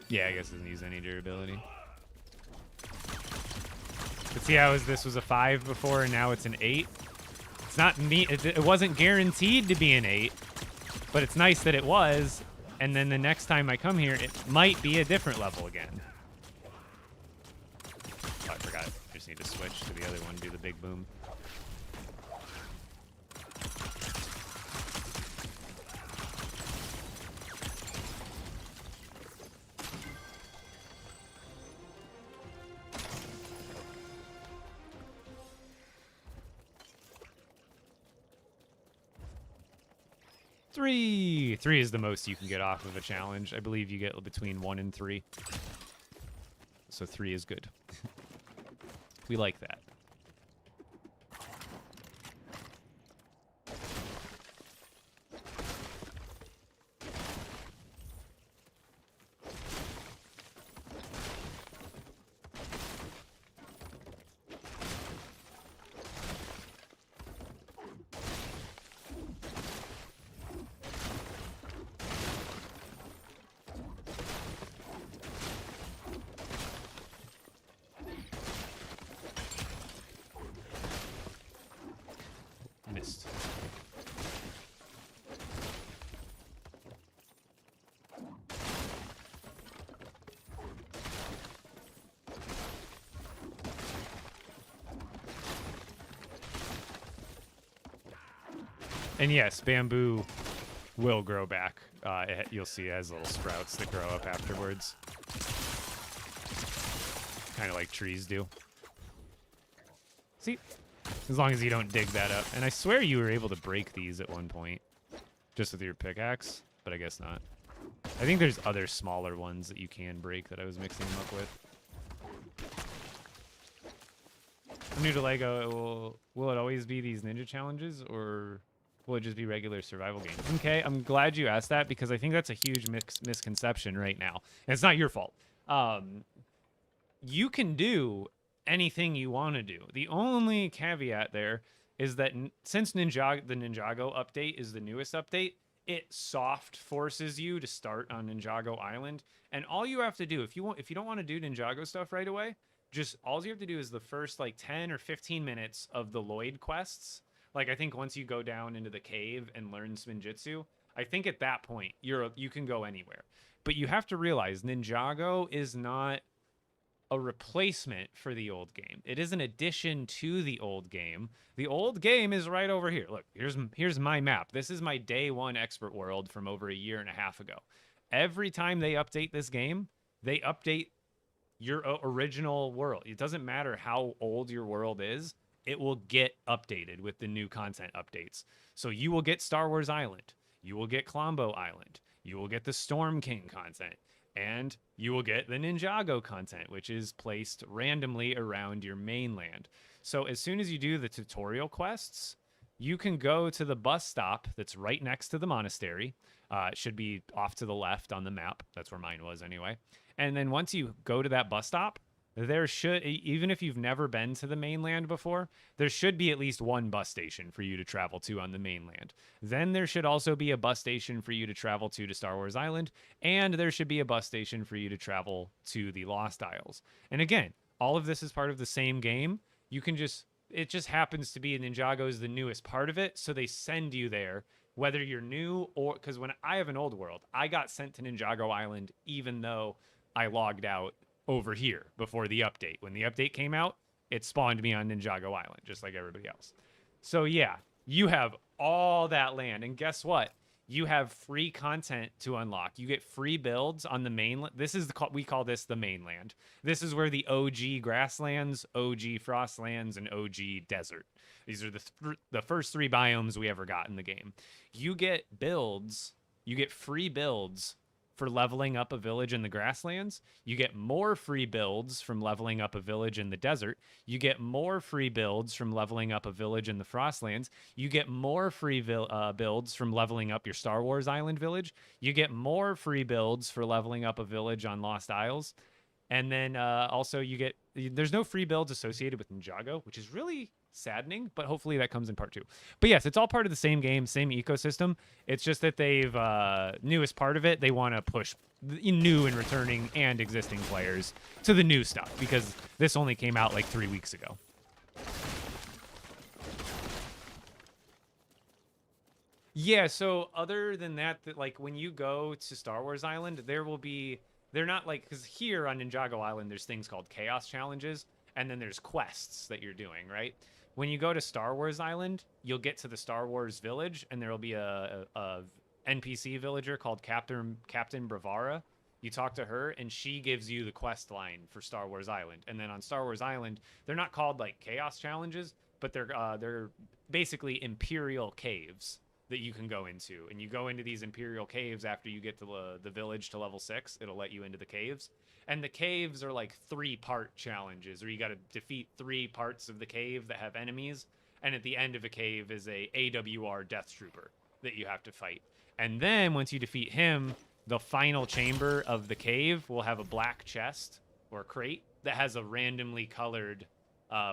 Yeah, I guess it doesn't use any durability. But see how this was a 5 before and now it's an 8? It's not me, it wasn't guaranteed to be an 8, but it's nice that it was, and then the next time I come here, it might be a different level again. Oh, I forgot. I just need to switch to the other one, do the big boom. Three is the most you can get off of a challenge. I believe you get between 1 and 3. So 3 is good. We like that. Missed. And yes, bamboo will grow back. You'll see it has little sprouts that grow up afterwards. Kind of like trees do. See? As long as you don't dig that up. And I swear you were able to break these at one point. Just with your pickaxe. But I guess not. I think there's other smaller ones that you can break that I was mixing them up with. I'm new to LEGO. Will it always be these ninja challenges? Or will it just be regular survival games? Okay, I'm glad you asked that because I think that's a huge misconception right now. And it's not your fault. You can do anything you want to do. The only caveat there is that since the Ninjago update is the newest update, it soft forces you to start on Ninjago Island. And all you have to do, if you don't want to do Ninjago stuff right away, just all you have to do is the first like 10 or 15 minutes of the Lloyd quests. Like I think once you go down into the cave and learn Spinjitzu, I think at that point you can go anywhere. But you have to realize Ninjago is not a replacement for the old game. It is an addition to the old game. The old game is right over here. Look, here's my map. This is my day one expert world from over a year and a half ago. Every time they update this game, they update your original world. It doesn't matter how old your world is, it will get updated with the new content updates. So you will get Star Wars Island, you will get Klombo Island, you will get the Storm King content, and you will get the Ninjago content, which is placed randomly around your mainland. So as soon as you do the tutorial quests, you can go to the bus stop that's right next to the monastery. It should be off to the left on the map. That's where mine was anyway. And then once you go to that bus stop, there should, even if you've never been to the mainland before, there should be at least one bus station for you to travel to on the mainland. Then there should also be a bus station for you to travel to Star Wars Island, and there should be a bus station for you to travel to the Lost Isles. And again, all of this is part of the same game. You can just, it just happens to be Ninjago is the newest part of it, so they send you there, whether you're new or, because when I have an old world, I got sent to Ninjago Island even though I logged out over here before the update. When the update came out, it spawned me on Ninjago Island, just like everybody else. So yeah, you have all that land. And guess what? You have free content to unlock. You get free builds on the mainland. This is we call this the mainland. This is where the OG grasslands, OG frostlands, and OG desert. These are the first 3 biomes we ever got in the game. You get builds. You get free builds for leveling up a village in the grasslands. You get more free builds from leveling up a village in the desert. You get more free builds from leveling up a village in the frostlands. You get more free builds from leveling up your Star Wars Island village. You get more free builds for leveling up a village on Lost Isles. And then also there's no free builds associated with Ninjago, which is really saddening, but hopefully that comes in part 2. But yes, it's all part of the same game, same ecosystem. It's just that they've newest part of it, they want to push new and returning and existing players to the new stuff, because this only came out like 3 weeks ago. Yeah, so other than that, like when you go to Star Wars Island, they're not like, because here on Ninjago Island, there's things called Chaos Challenges, and then there's quests that you're doing, right? When you go to Star Wars Island, you'll get to the Star Wars Village, and there'll be a NPC villager called Captain Bravara. You talk to her, and she gives you the quest line for Star Wars Island. And then on Star Wars Island, they're not called like Chaos Challenges, but they're basically Imperial caves that you can go into. And you go into these Imperial caves after you get to the village to level 6. It'll let you into the caves. And the caves are like 3-part challenges, or you got to defeat 3 parts of the cave that have enemies. And at the end of a cave is a AWR Death Trooper that you have to fight. And then once you defeat him, the final chamber of the cave will have a black chest or crate that has a randomly colored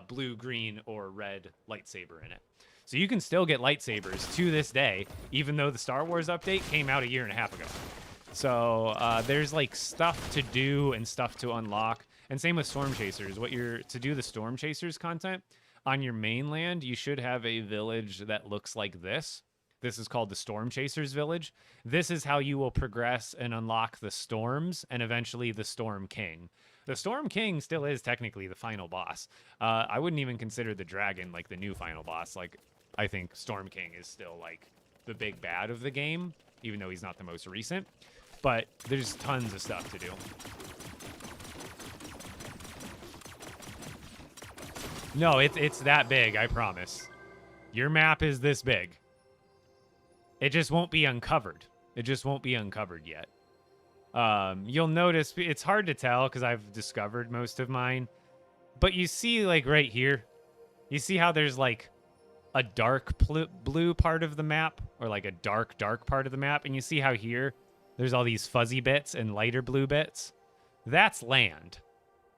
blue, green, or red lightsaber in it. So you can still get lightsabers to this day, even though the Star Wars update came out a year and a half ago. So there's like stuff to do and stuff to unlock. And same with Storm Chasers. To do the Storm Chasers content, on your mainland, you should have a village that looks like this. This is called the Storm Chasers Village. This is how you will progress and unlock the Storms and eventually the Storm King. The Storm King still is technically the final boss. I wouldn't even consider the dragon like the new final boss. Like, I think Storm King is still like the big bad of the game, even though he's not the most recent. But there's tons of stuff to do. No, it's that big, I promise. Your map is this big. It just won't be uncovered. It just won't be uncovered yet. You'll notice, it's hard to tell because I've discovered most of mine. But you see, like, right here, you see how there's, like, a dark blue part of the map, or, like, a dark part of the map, and you see how here, there's all these fuzzy bits and lighter blue bits? That's land.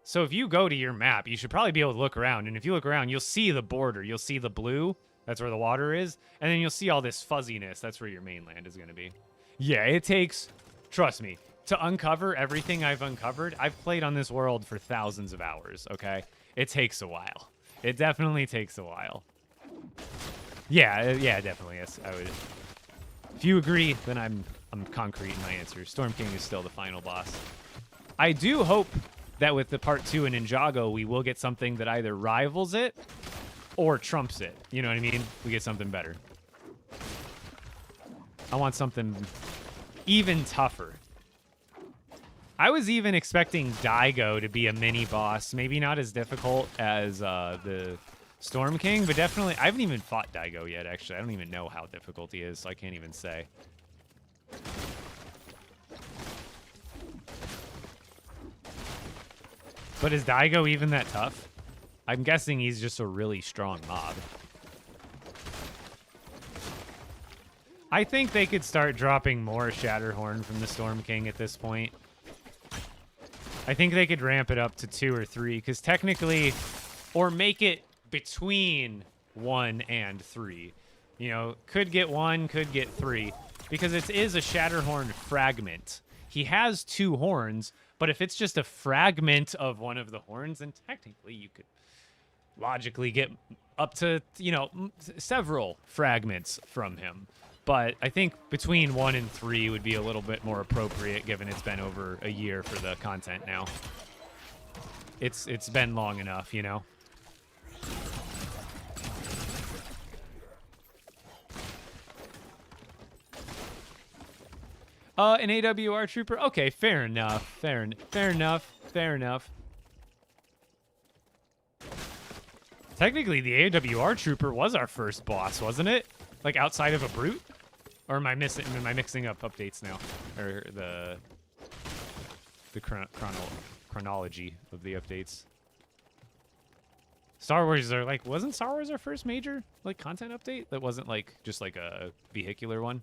So if you go to your map, you should probably be able to look around, and if you look around, you'll see the border. You'll see the blue. That's where the water is. And then you'll see all this fuzziness. That's where your mainland is going to be. Yeah, it takes, trust me, to uncover everything I've uncovered. I've played on this world for thousands of hours, okay? It takes a while. It definitely takes a while. Yeah, definitely. Yes, I would. If you agree, then I'm concrete in my answer. Storm King is still the final boss. I do hope that with the part 2 in Ninjago, we will get something that either rivals it or trumps it. You know what I mean? We get something better. I want something even tougher. I was even expecting Daigo to be a mini boss. Maybe not as difficult as the Storm King, but definitely... I haven't even fought Daigo yet, actually. I don't even know how difficult he is, so I can't even say. But is Daigo even that tough? I'm guessing he's just a really strong mob. I think they could start dropping more Shatterhorn from the Storm King at this point. I think they could ramp it up to 2 or 3, because technically, or make it between 1 and 3. You know, could get 1, could get 3, because it is a Shatterhorn fragment. He has 2 horns, but if it's just a fragment of one of the horns, then technically you could logically get up to, you know, several fragments from him. But I think between 1 and 3 would be a little bit more appropriate, given it's been over a year for the content now. It's been long enough, you know? An AWR trooper? Okay, fair enough. Fair enough. Fair enough. Technically, the AWR trooper was our first boss, wasn't it? Like outside of a brute? Or am I mixing up updates now? Or the chronology of the updates? Star Wars are like, wasn't Star Wars our first major like content update? That wasn't like just like a vehicular one.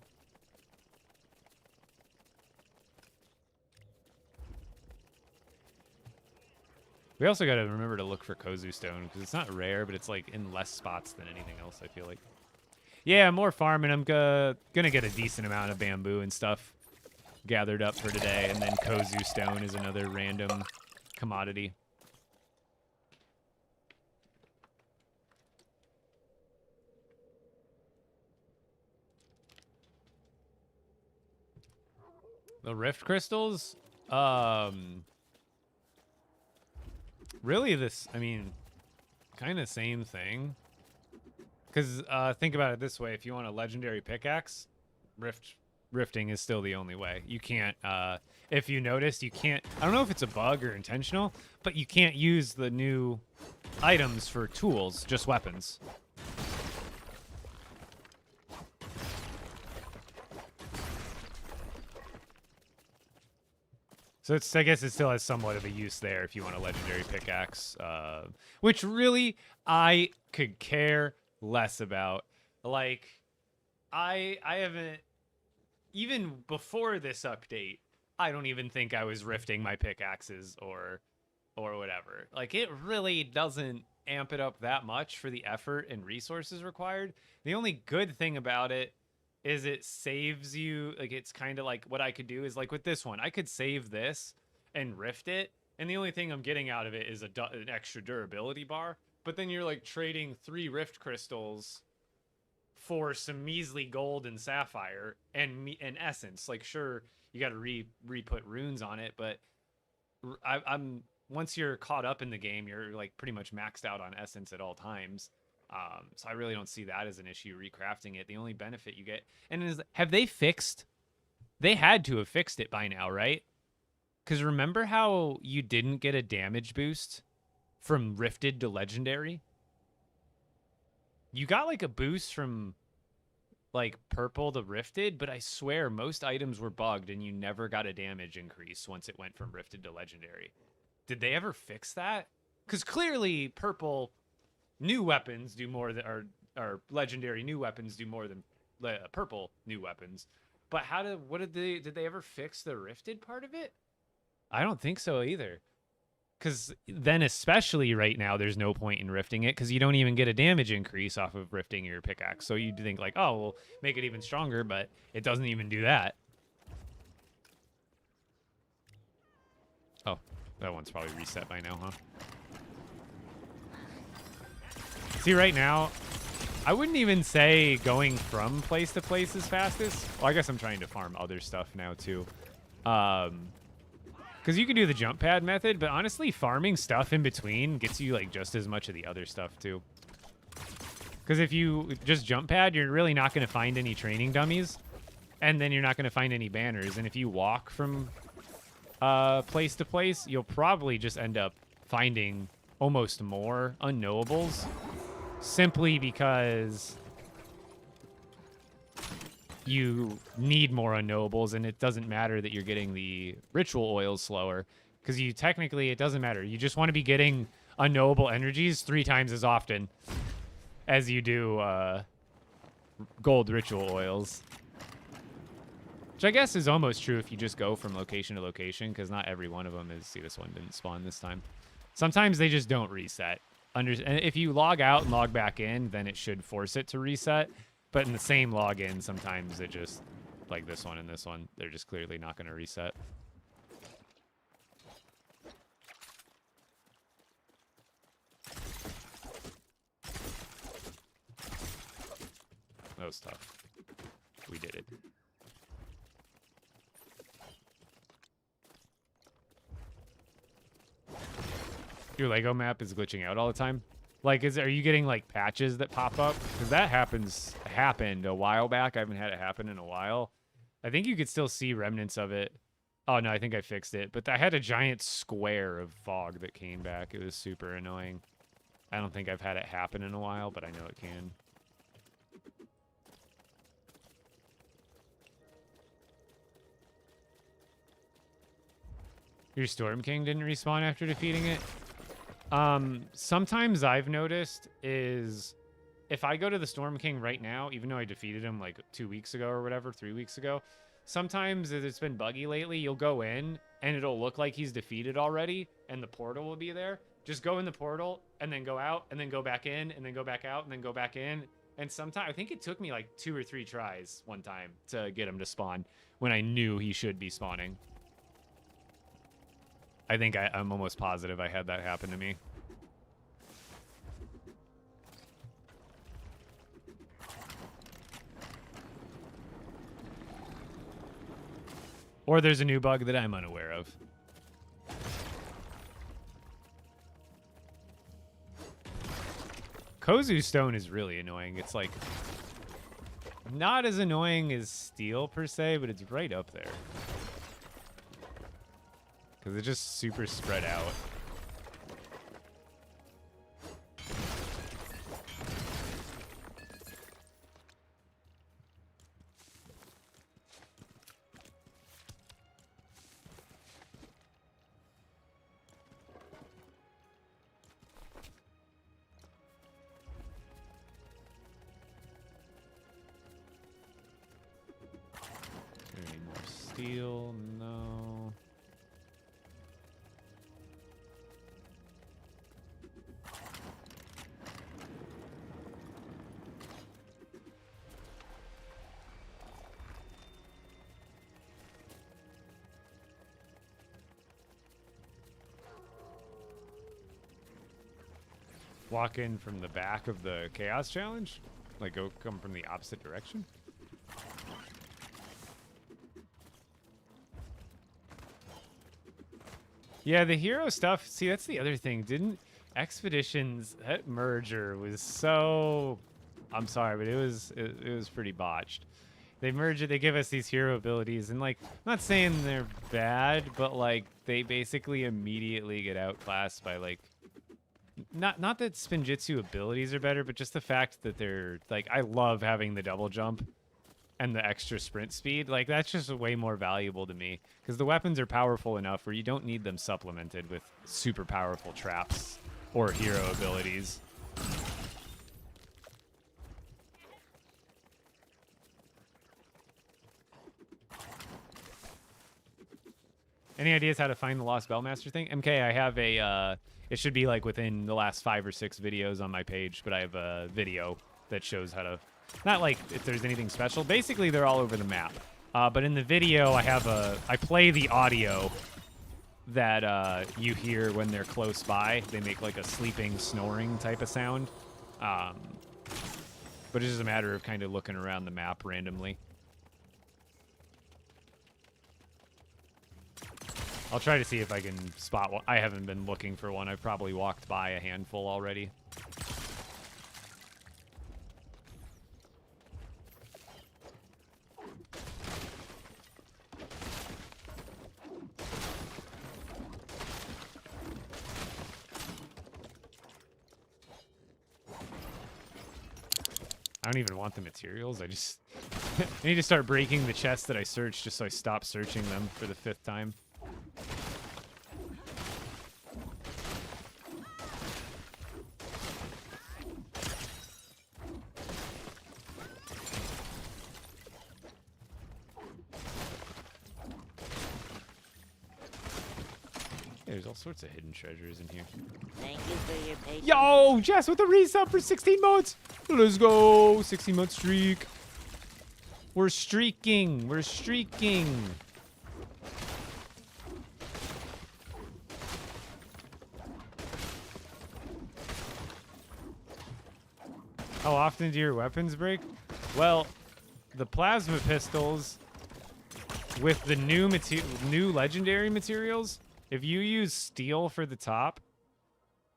We also got to remember to look for Kozu Stone, because it's not rare, but it's like in less spots than anything else, I feel like. Yeah, more farming. I'm gonna get a decent amount of bamboo and stuff gathered up for today, and then Kozu Stone is another random commodity. The Rift Crystals? Really this, I mean, kind of same thing. Because think about it this way. If you want a legendary pickaxe, rifting is still the only way. You can't, if you noticed, you can't, I don't know if it's a bug or intentional, but you can't use the new items for tools, just weapons. So it's, I guess it still has somewhat of a use there if you want a legendary pickaxe, which really I could care less about. Like, I haven't, even before this update, I don't even think I was rifting my pickaxes or whatever. Like, it really doesn't amp it up that much for the effort and resources required. The only good thing about it is it saves you, like, it's kind of like what I could do is like with this one, I could save this and rift it, and the only thing I'm getting out of it is an extra durability bar. But then you're like trading 3 rift crystals for some measly gold and sapphire and essence. Like, sure, you got to re-put runes on it, but I'm once you're caught up in the game, you're like pretty much maxed out on essence at all times. So I really don't see that as an issue recrafting it. The only benefit you get, and is, have they fixed? They had to have fixed it by now, right? Because remember how you didn't get a damage boost from rifted to legendary? You got like a boost from like purple to rifted, but I swear most items were bugged and you never got a damage increase once it went from rifted to legendary. Did they ever fix that? Because clearly purple new weapons do more than, or legendary new weapons do more than purple new weapons. But did they ever fix the rifted part of it? I don't think so either. because then especially right now, there's no point in rifting it because you don't even get a damage increase off of rifting your pickaxe. So you'd think like, oh, we'll make it even stronger, but it doesn't even do that. Oh, that one's probably reset by now, huh? See, right now, I wouldn't even say going from place to place is fastest. Well, I guess I'm trying to farm other stuff now, too. Because you can do the jump pad method, but honestly, farming stuff in between gets you, like, just as much of the other stuff, too. Because if you just jump pad, you're really not going to find any training dummies. And then you're not going to find any banners. And if you walk from place to place, you'll probably just end up finding almost more unknowables. Simply because you need more unknowables, and it doesn't matter that you're getting the ritual oils slower, because you technically, it doesn't matter. You just want to be getting unknowable energies 3 times as often as you do gold ritual oils. Which I guess is almost true if you just go from location to location, because not every one of them is... See, this one didn't spawn this time. Sometimes they just don't reset. And if you log out and log back in, then it should force it to reset. But in the same login, sometimes it just, like this one and this one, they're just clearly not going to reset. That was tough. We did it. Your Lego map is glitching out all the time? Like, are you getting, like, patches that pop up? Because that happened a while back. I haven't had it happen in a while. I think you could still see remnants of it. Oh, no, I think I fixed it. But I had a giant square of fog that came back. It was super annoying. I don't think I've had it happen in a while, but I know it can. Your Storm King didn't respawn after defeating it? Sometimes I've noticed is if I go to the Storm King right now, even though I defeated him like 2 weeks ago or whatever, 3 weeks ago, sometimes if it's been buggy lately, you'll go in and it'll look like he's defeated already and the portal will be there. Just go in the portal and then go out and then go back in and then go back out and then go back in. And sometimes, I think it took me like 2 or 3 tries one time to get him to spawn when I knew he should be spawning. I think I'm almost positive I had that happen to me. Or there's a new bug that I'm unaware of. Kozu Stone is really annoying. It's like not as annoying as steel per se, but it's right up there. Because it's just super spread out. Any more steel? No. Walk in from the back of the Chaos Challenge? Like, come from the opposite direction? Yeah, the hero stuff, see, that's the other thing. Didn't Expeditions, that merger was so... I'm sorry, but it was pretty botched. They merge it, they give us these hero abilities, and, like, I'm not saying they're bad, but, like, they basically immediately get outclassed by, like... Not that Spinjitzu abilities are better, but just the fact that they're... Like, I love having the double jump and the extra sprint speed. Like, that's just way more valuable to me. Because the weapons are powerful enough where you don't need them supplemented with super powerful traps or hero abilities. Any ideas how to find the Lost Bellmaster thing? MK, I have a, it should be like within the last 5 or 6 videos on my page, but I have a video that shows how to, not like if there's anything special. Basically, they're all over the map. But in the video, I play the audio that you hear when they're close by. They make like a sleeping, snoring type of sound. But it's just a matter of kind of looking around the map randomly. I'll try to see if I can spot one. I haven't been looking for one. I've probably walked by a handful already. I don't even want the materials. I just I need to start breaking the chests that I searched just so I stop searching them for the 5th time. There's all sorts of hidden treasures in here. Thank you for your patience. Yo, Jess with the resub for 16 months. Let's go. 16-month streak. We're streaking. We're streaking. How often do your weapons break? Well, the plasma pistols with the new legendary materials, if you use steel for the top,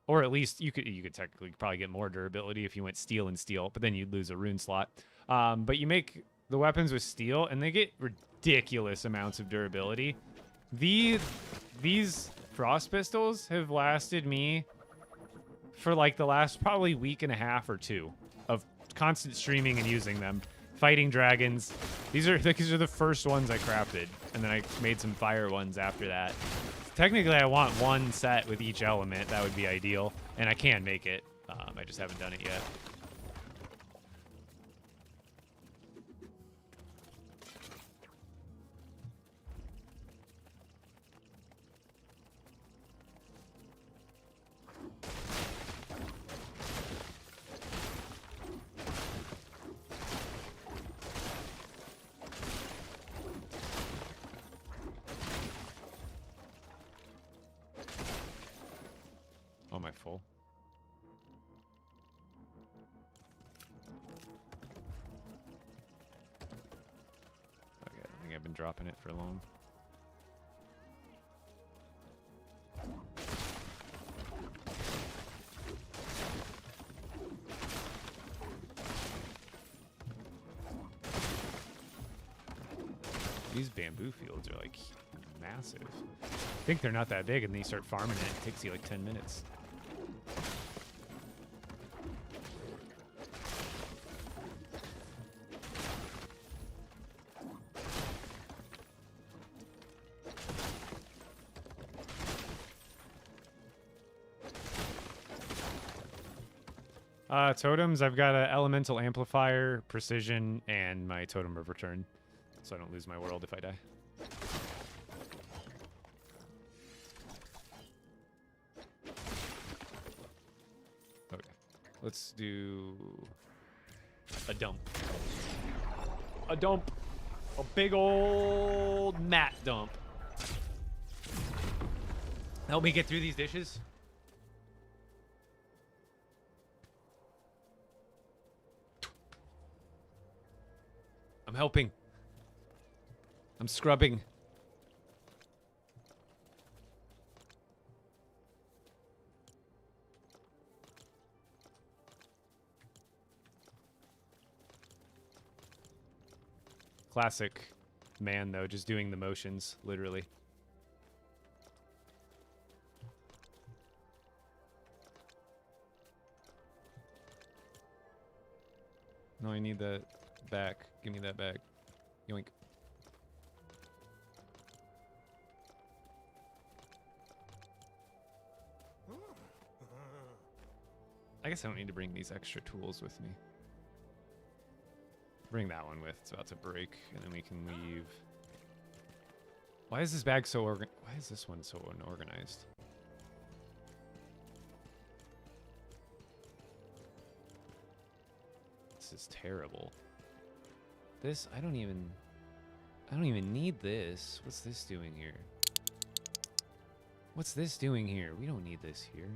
or at least you could technically probably get more durability if you went steel and steel, but then you'd lose a rune slot. But you make the weapons with steel, and they get ridiculous amounts of durability. These frost pistols have lasted me for like the last probably week and a half or 2 of constant streaming and using them, fighting dragons. These are the first ones I crafted, and then I made some fire ones after that. Technically, I want one set with each element. That would be ideal, and I can make it. I just haven't done it yet. Oh, am I full? Okay, I think I've been dropping it for long. These bamboo fields are like massive. I think they're not that big, and then you start farming it. It takes you like 10 minutes. Totems, I've got an elemental amplifier, precision, and my totem of return, so I don't lose my world if I die. Okay, let's do a dump. A dump. A big old mat dump. Help me get through these dishes. I'm helping. I'm scrubbing. Classic man, though, just doing the motions, literally. No, I need that back. Give me that back. Yoink. I guess I don't need to bring these extra tools with me. Bring that one with. It's about to break, and then we can leave Why is this bag so Why is this one so unorganized? This is terrible. This, I don't even need this. What's this doing here? What's this doing here? We don't need this here.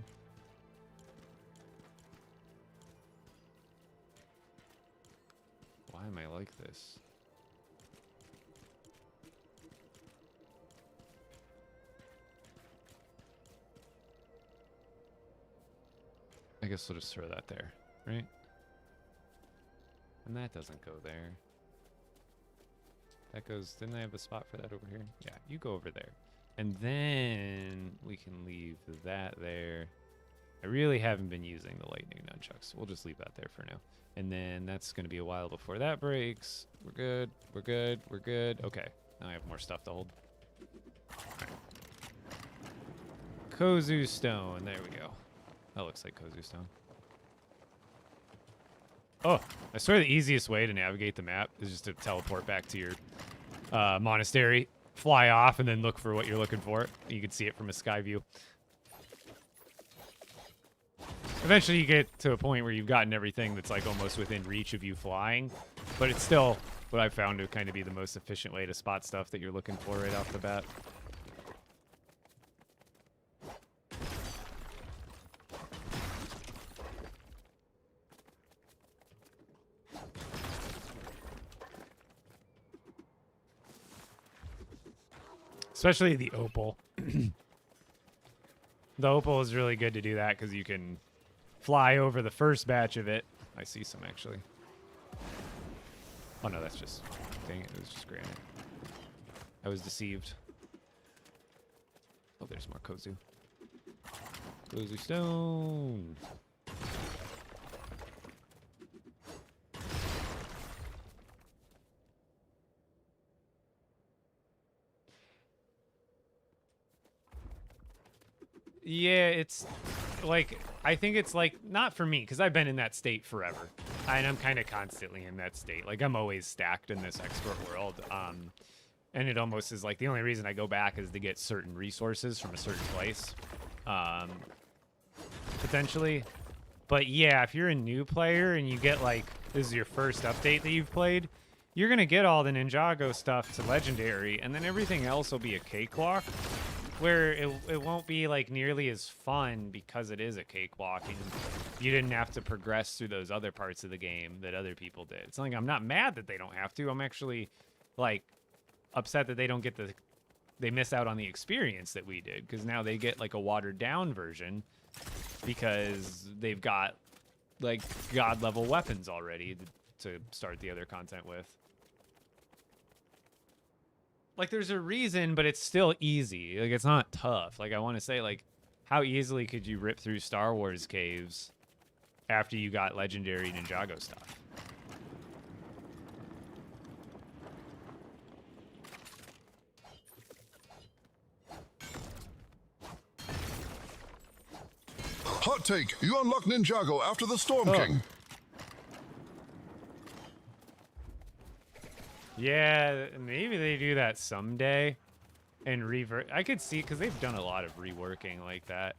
Why am I like this? I guess we'll just throw that there, right? And that doesn't go there. That goes, didn't I have a spot for that over here? Yeah, you go over there. And then we can leave that there. I really haven't been using the lightning nunchucks. We'll just leave that there for now. And then that's going to be a while before that breaks. We're good. We're good. We're good. Okay. Now I have more stuff to hold. Right. Kozu stone. There we go. That looks like Kozu stone. Oh, I swear the easiest way to navigate the map is just to teleport back to your monastery, fly off, and then look for what you're looking for. You can see it from a sky view. Eventually you get to a point where you've gotten everything that's like almost within reach of you flying, but it's still what I've found to kind of be the most efficient way to spot stuff that you're looking for right off the bat. Especially the opal. The opal is really good to do that because you can fly over the first batch of it. I see some actually. Oh no, that's just, dang it, it was just granite. I was deceived. Oh, there's more Kozu. Kozu stone. Yeah, it's like, I think it's like, not for me, because I've been in that state forever. And I'm kind of constantly in that state. Like, I'm always stacked in this expert world. And it almost is like, the only reason I go back is to get certain resources from a certain place. Potentially. But yeah, if you're a new player and you get like, this is your first update that you've played, you're going to get all the Ninjago stuff to Legendary, and then everything else will be a cakewalk. Where it won't be like nearly as fun because it is a cakewalk and you didn't have to progress through those other parts of the game that other people did. It's like, I'm not mad that they don't have to. I'm actually like upset that they don't get they miss out on the experience that we did, because now they get like a watered down version because they've got like god level weapons already to start the other content with. Like, there's a reason, but it's still easy. Like, it's not tough. Like, I want to say, like, how easily could you rip through Star Wars caves after you got legendary Ninjago stuff? Hot take. You unlock Ninjago after the Storm King. Yeah, maybe they do that someday and revert. I could see, because they've done a lot of reworking like that.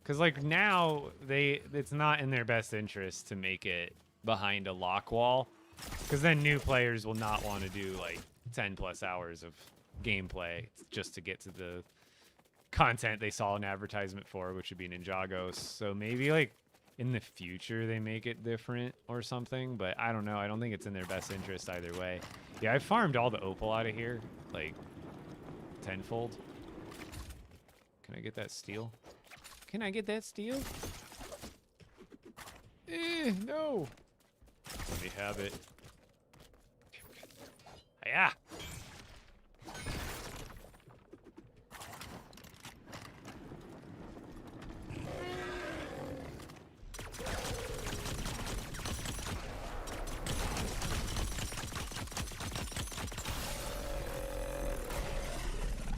Because like now it's not in their best interest to make it behind a lock wall, because then new players will not want to do like 10 plus hours of gameplay just to get to the content they saw an advertisement for, which would be Ninjago. So maybe like in the future they make it different or something, but I don't know. I don't think it's in their best interest either way. Yeah, I farmed all the opal out of here, like tenfold. Can I get that steel? Can I get that steel? No. Let me have it. Yeah.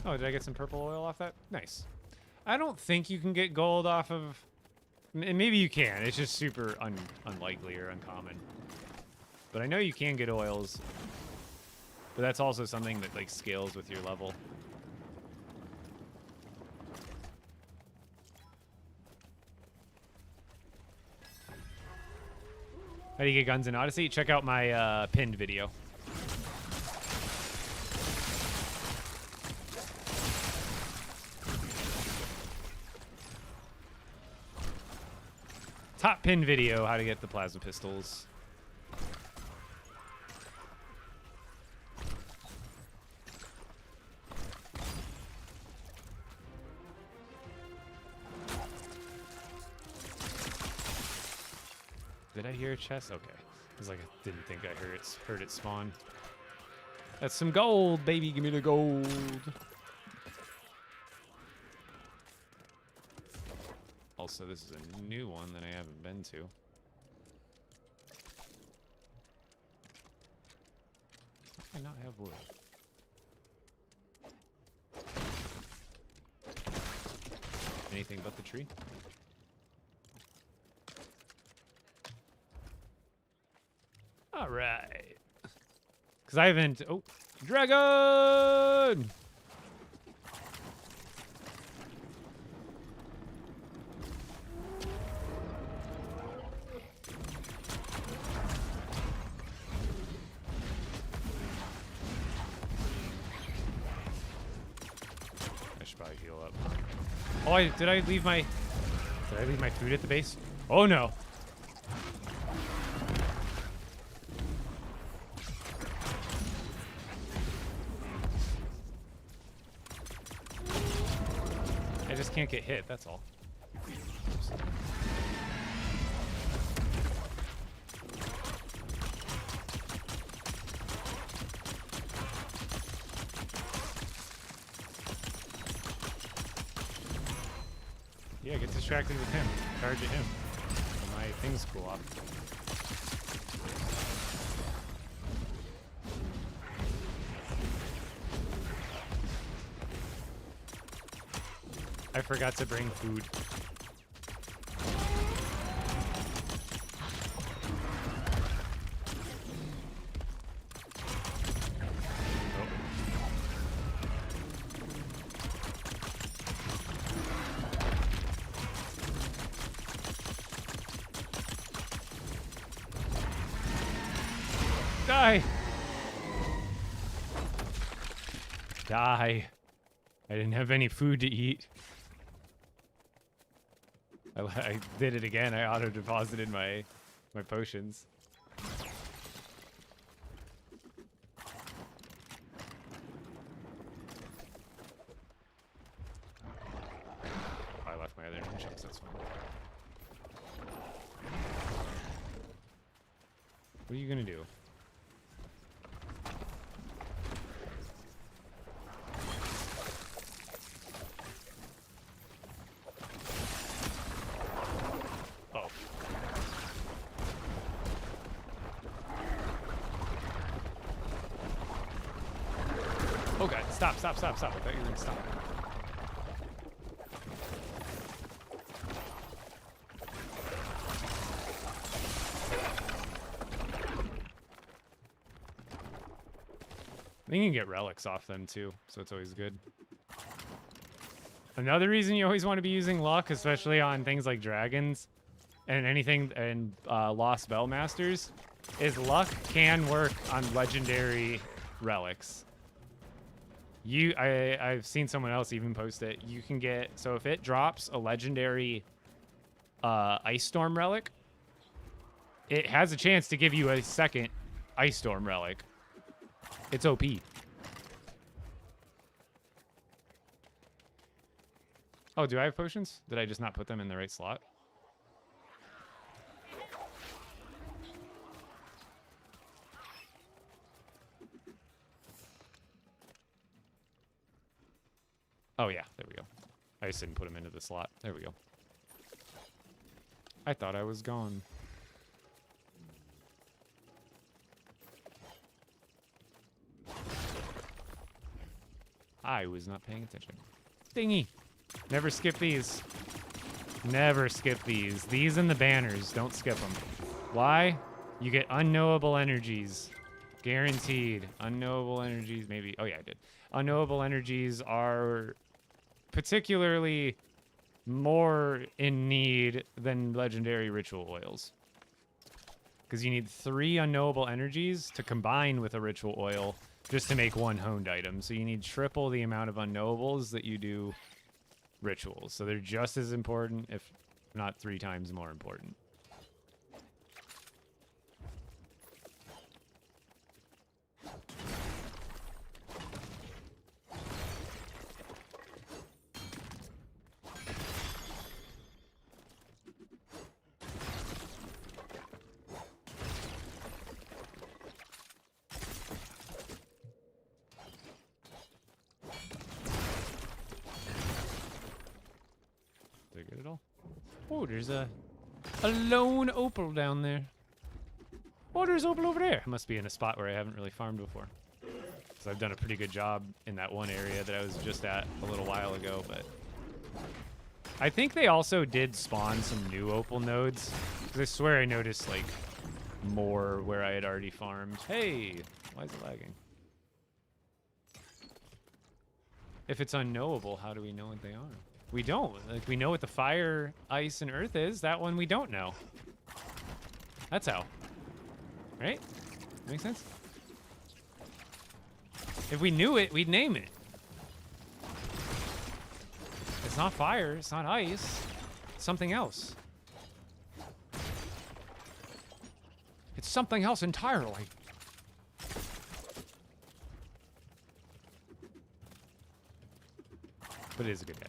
Oh, did I get some purple oil off that? Nice. I don't think you can get gold off of... Maybe you can. It's just super unlikely or uncommon. But I know you can get oils. But that's also something that like scales with your level. How do you get guns in Odyssey? Check out my pinned video. Top pinned video, how to get the plasma pistols. Did I hear a chest? Okay. I was like, I didn't think I heard it spawn. That's some gold, baby. Give me the gold. Also, this is a new one that I haven't been to. How do I not have wood? Anything but the tree? All right. Because I haven't... Oh, dragon! I should probably heal up. Oh, did I leave my food at the base? Oh, no. I just can't get hit, that's all. Yeah, get distracted with him. Charge at him. So my things cool off. I forgot to bring food. Die! Die. I didn't have any food to eat. I did it again. I auto-deposited my potions. I left my other nunchucks, that's fine. What are you gonna do? Okay, stop. I thought you were gonna stop. I think you can get relics off them too, so it's always good. Another reason you always want to be using luck, especially on things like dragons and anything and Lost Spellmasters, is luck can work on legendary relics. I've seen someone else even post it. You can get, so if it drops a legendary Ice Storm relic, it has a chance to give you a second Ice Storm relic. It's OP. Oh, do I have potions? Did I just not put them in the right slot? Oh, yeah, there we go. I just didn't put them into the slot. There we go. I thought I was gone. I was not paying attention. Dingy! Never skip these. Never skip these. These and the banners. Don't skip them. Why? You get unknowable energies. Guaranteed. Unknowable energies, maybe. Oh, yeah, I did. Unknowable energies are particularly more in need than legendary ritual oils. Because you need 3 unknowable energies to combine with a ritual oil just to make 1 honed item. So you need triple the amount of unknowables that you do rituals. So they're just as important, if not 3 times more important. Did I get it all? Oh, there's a lone opal down there. Oh, there's opal over there. Must be in a spot where I haven't really farmed before. Because I've done a pretty good job in that one area that I was just at a little while ago, but... I think they also did spawn some new opal nodes. Because I swear I noticed, like, more where I had already farmed. Hey! Why is it lagging? If it's unknowable, how do we know what they are? We don't. Like, we know what the fire, ice, and earth is. That one we don't know. That's how. Right? Make sense? If we knew it, we'd name it. It's not fire. It's not ice. It's something else. It's something else entirely. But it is a good day.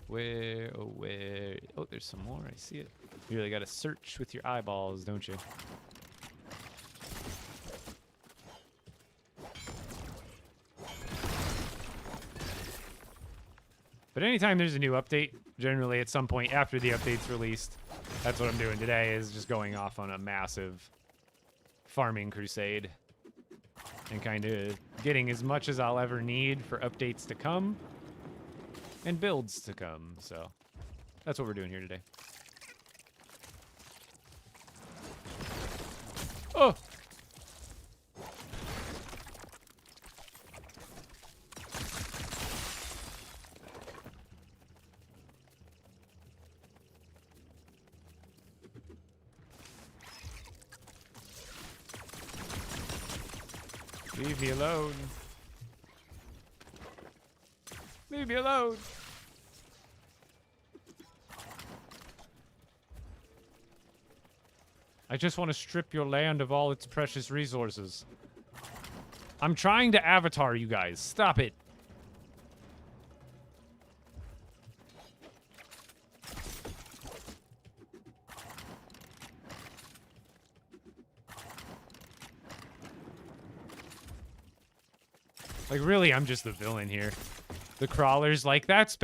Where, oh, where? Oh, there's some more. I see it. You really gotta search with your eyeballs, don't you? But anytime there's a new update, generally at some point after the update's released, that's what I'm doing today, is just going off on a massive farming crusade. And kind of getting as much as I'll ever need for updates to come. And builds to come, so that's what we're doing here today. Oh! Leave me alone. Leave me alone. I just want to strip your land of all its precious resources. I'm trying to avatar you guys. Stop it. Like, really, I'm just the villain here. The crawler's like, that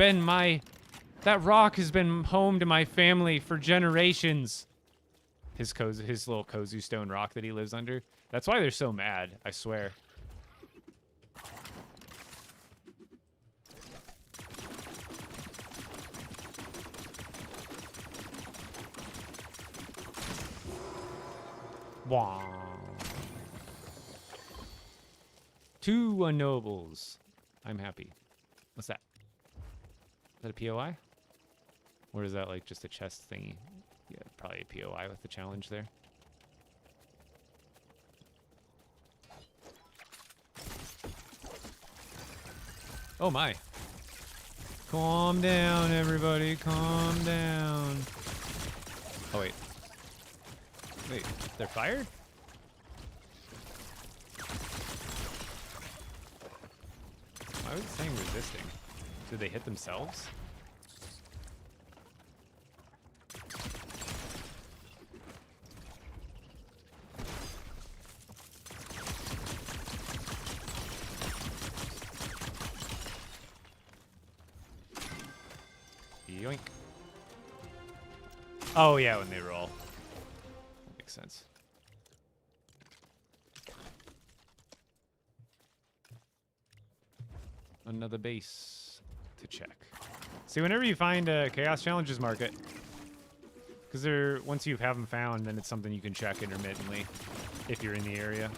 rock has been home to my family for generations. His little Kozu stone rock that he lives under. That's why they're so mad, I swear. Wah. 2 unknowables. I'm happy. What's that? Is that a POI? Or is that like just a chest thingy? Yeah, probably a POI with the challenge there. Oh my. Calm down, everybody. Calm down. Oh, wait. Wait, they're fired? Why was it saying resisting? Did they hit themselves? Yoink. Oh yeah, when they roll. That makes sense. Another base to check. See, whenever you find a Chaos Challenges market, because once you have them found, then it's something you can check intermittently if you're in the area.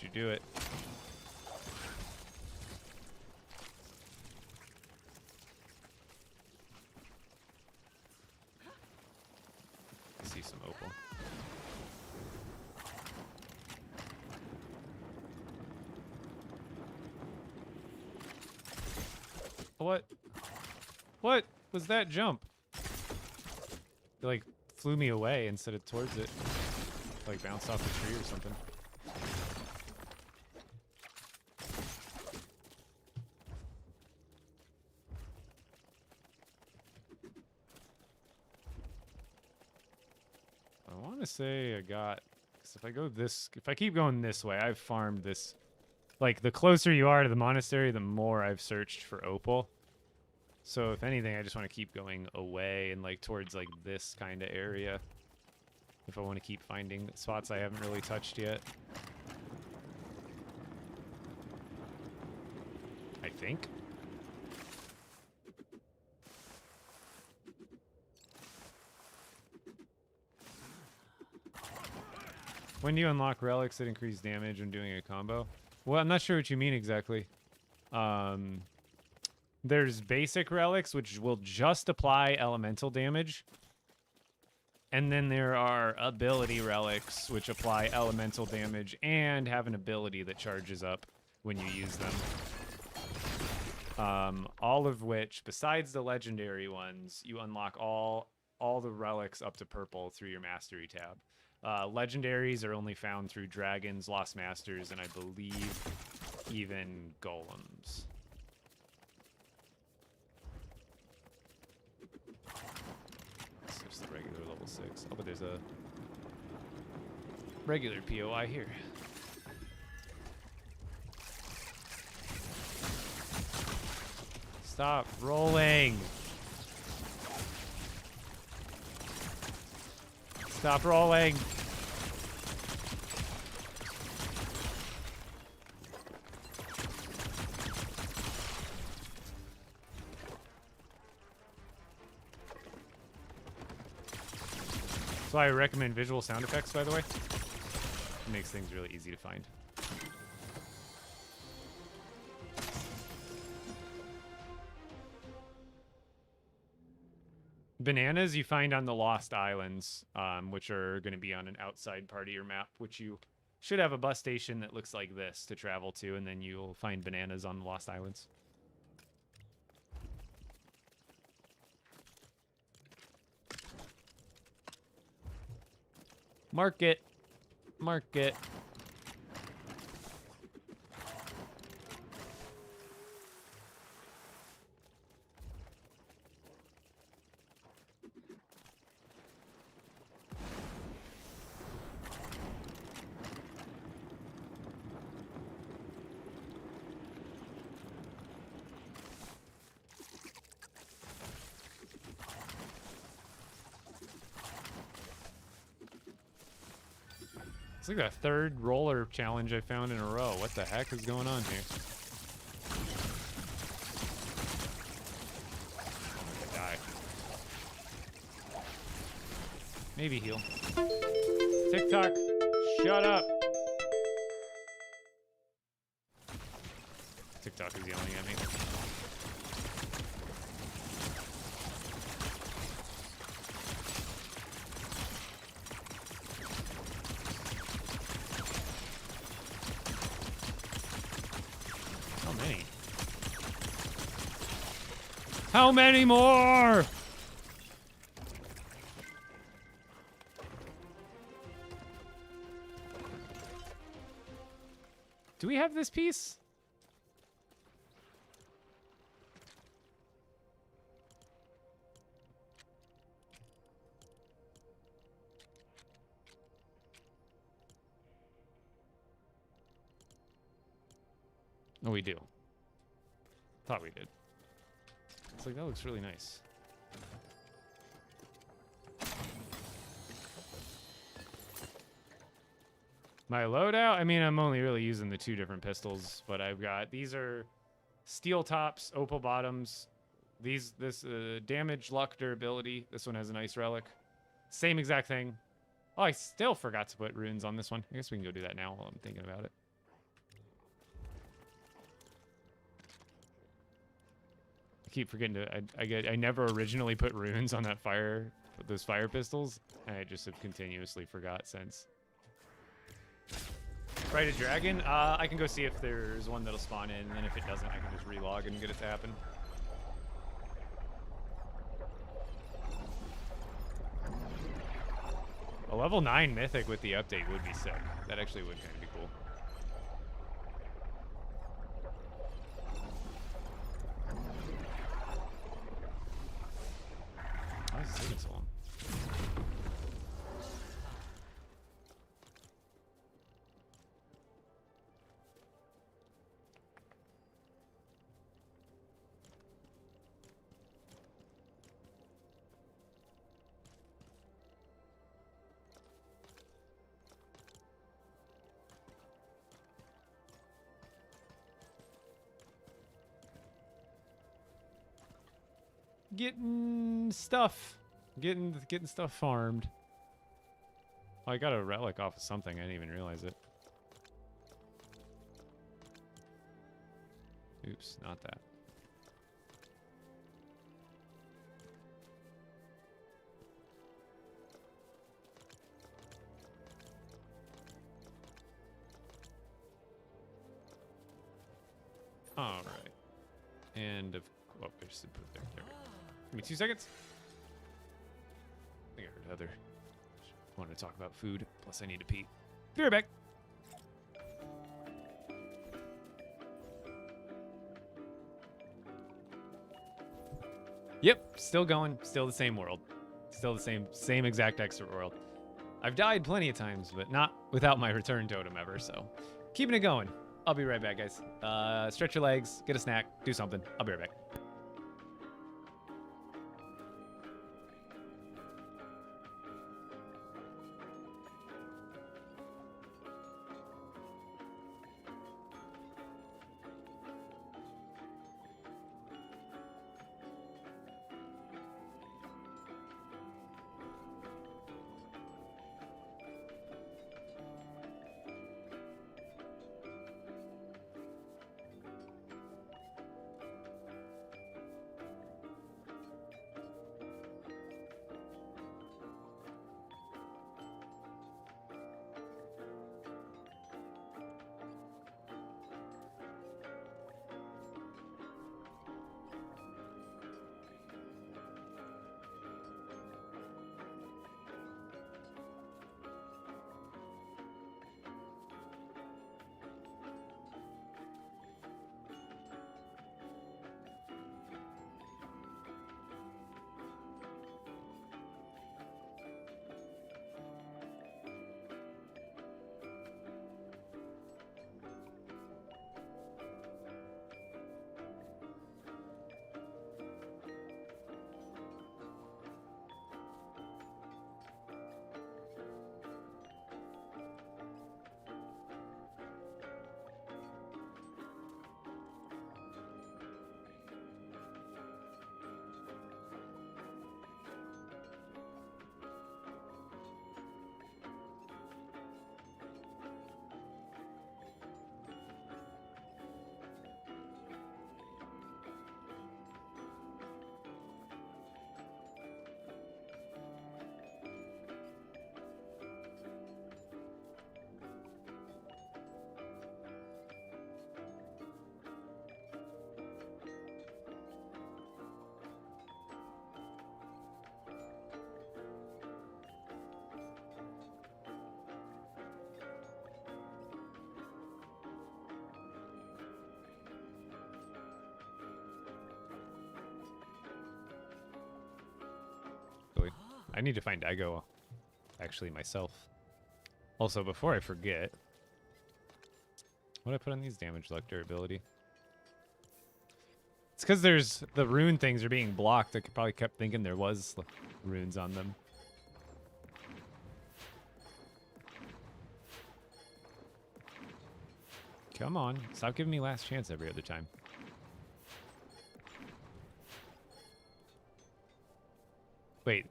let you do it. I see some opal. What? What was that jump? It like flew me away instead of towards it. Like bounced off the tree or something. I want to say I got, because if I keep going this way, I've farmed this. Like, the closer you are to the monastery, the more I've searched for opal. So, if anything, I just want to keep going away and, like, towards, like, this kind of area. If I want to keep finding spots I haven't really touched yet. I think. When do you unlock relics that increase damage when doing a combo? Well, I'm not sure what you mean exactly. There's basic relics, which will just apply elemental damage. And then there are ability relics, which apply elemental damage and have an ability that charges up when you use them. All of which, besides the legendary ones, you unlock all the relics up to purple through your mastery tab. Legendaries are only found through dragons, lost masters, and I believe even golems. It's just the regular level 6. Oh, but there's a regular POI here. Stop rolling. Stop rolling. So I recommend visual sound effects, by the way. It makes things really easy to find. Bananas you find on the Lost Islands, which are going to be on an outside part of your map, which you should have a bus station that looks like this to travel to, and then you'll find bananas on the Lost Islands. Mark it. Mark it. It's like the third roller challenge I found in a row. What the heck is going on here? I'm gonna die. Maybe heal. TikTok, shut up. TikTok is yelling at me. How many more? Do we have this piece? Oh, we do. Thought we did. It's like, that looks really nice. My loadout? I mean, I'm only really using the 2 different pistols, but I've got, these are steel tops, opal bottoms. This damage, luck, durability. This one has a nice relic. Same exact thing. Oh, I still forgot to put runes on this one. I guess we can go do that now while I'm thinking about it. I keep forgetting to. I never originally put runes on that those fire pistols, and I just have continuously forgot since. Fight a dragon? I can go see if there's one that'll spawn in, and then if it doesn't, I can just relog and get it to happen. A level 9 mythic with the update would be sick. That actually would kind of be cool. Why is it taking so long? Getting stuff. Getting stuff farmed. Oh, I got a relic off of something. I didn't even realize it. Oops, not that. All right. And of oh, there's there. Give me 2 seconds. I think I heard Heather. I wanted to talk about food. Plus, I need to pee. Be right back. Yep, still going. Still the same world. Still the same exact extra world. I've died plenty of times, but not without my return totem ever. So, keeping it going. I'll be right back, guys. Stretch your legs, get a snack, do something. I'll be right back. I need to find Daigo actually myself. Also, before I forget, what did I put on these? Damage, luck, durability. It's because there's the rune things are being blocked. I probably kept thinking there was runes on them. Come on, stop giving me last chance every other time. Wait,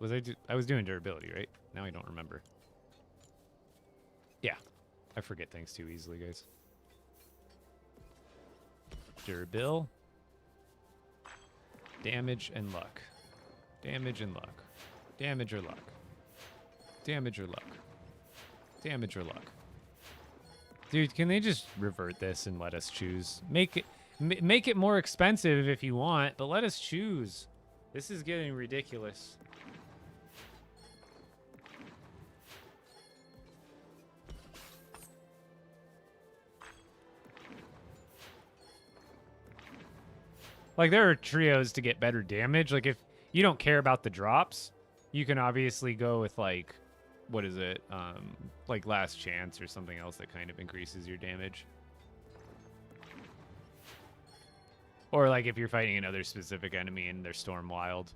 I was doing durability, right? Now I don't remember. Yeah, I forget things too easily, guys. Durabil. Damage and luck. Damage and luck. Damage or luck. Damage or luck. Damage or luck. Dude, can they just revert this and let us choose? Make it more expensive if you want, but let us choose. This is getting ridiculous. Like, there are trios to get better damage. Like, if you don't care about the drops, you can obviously go with, like, what is it? Like Last Chance or something else that kind of increases your damage. Or, like, if you're fighting another specific enemy and they're Storm Wild.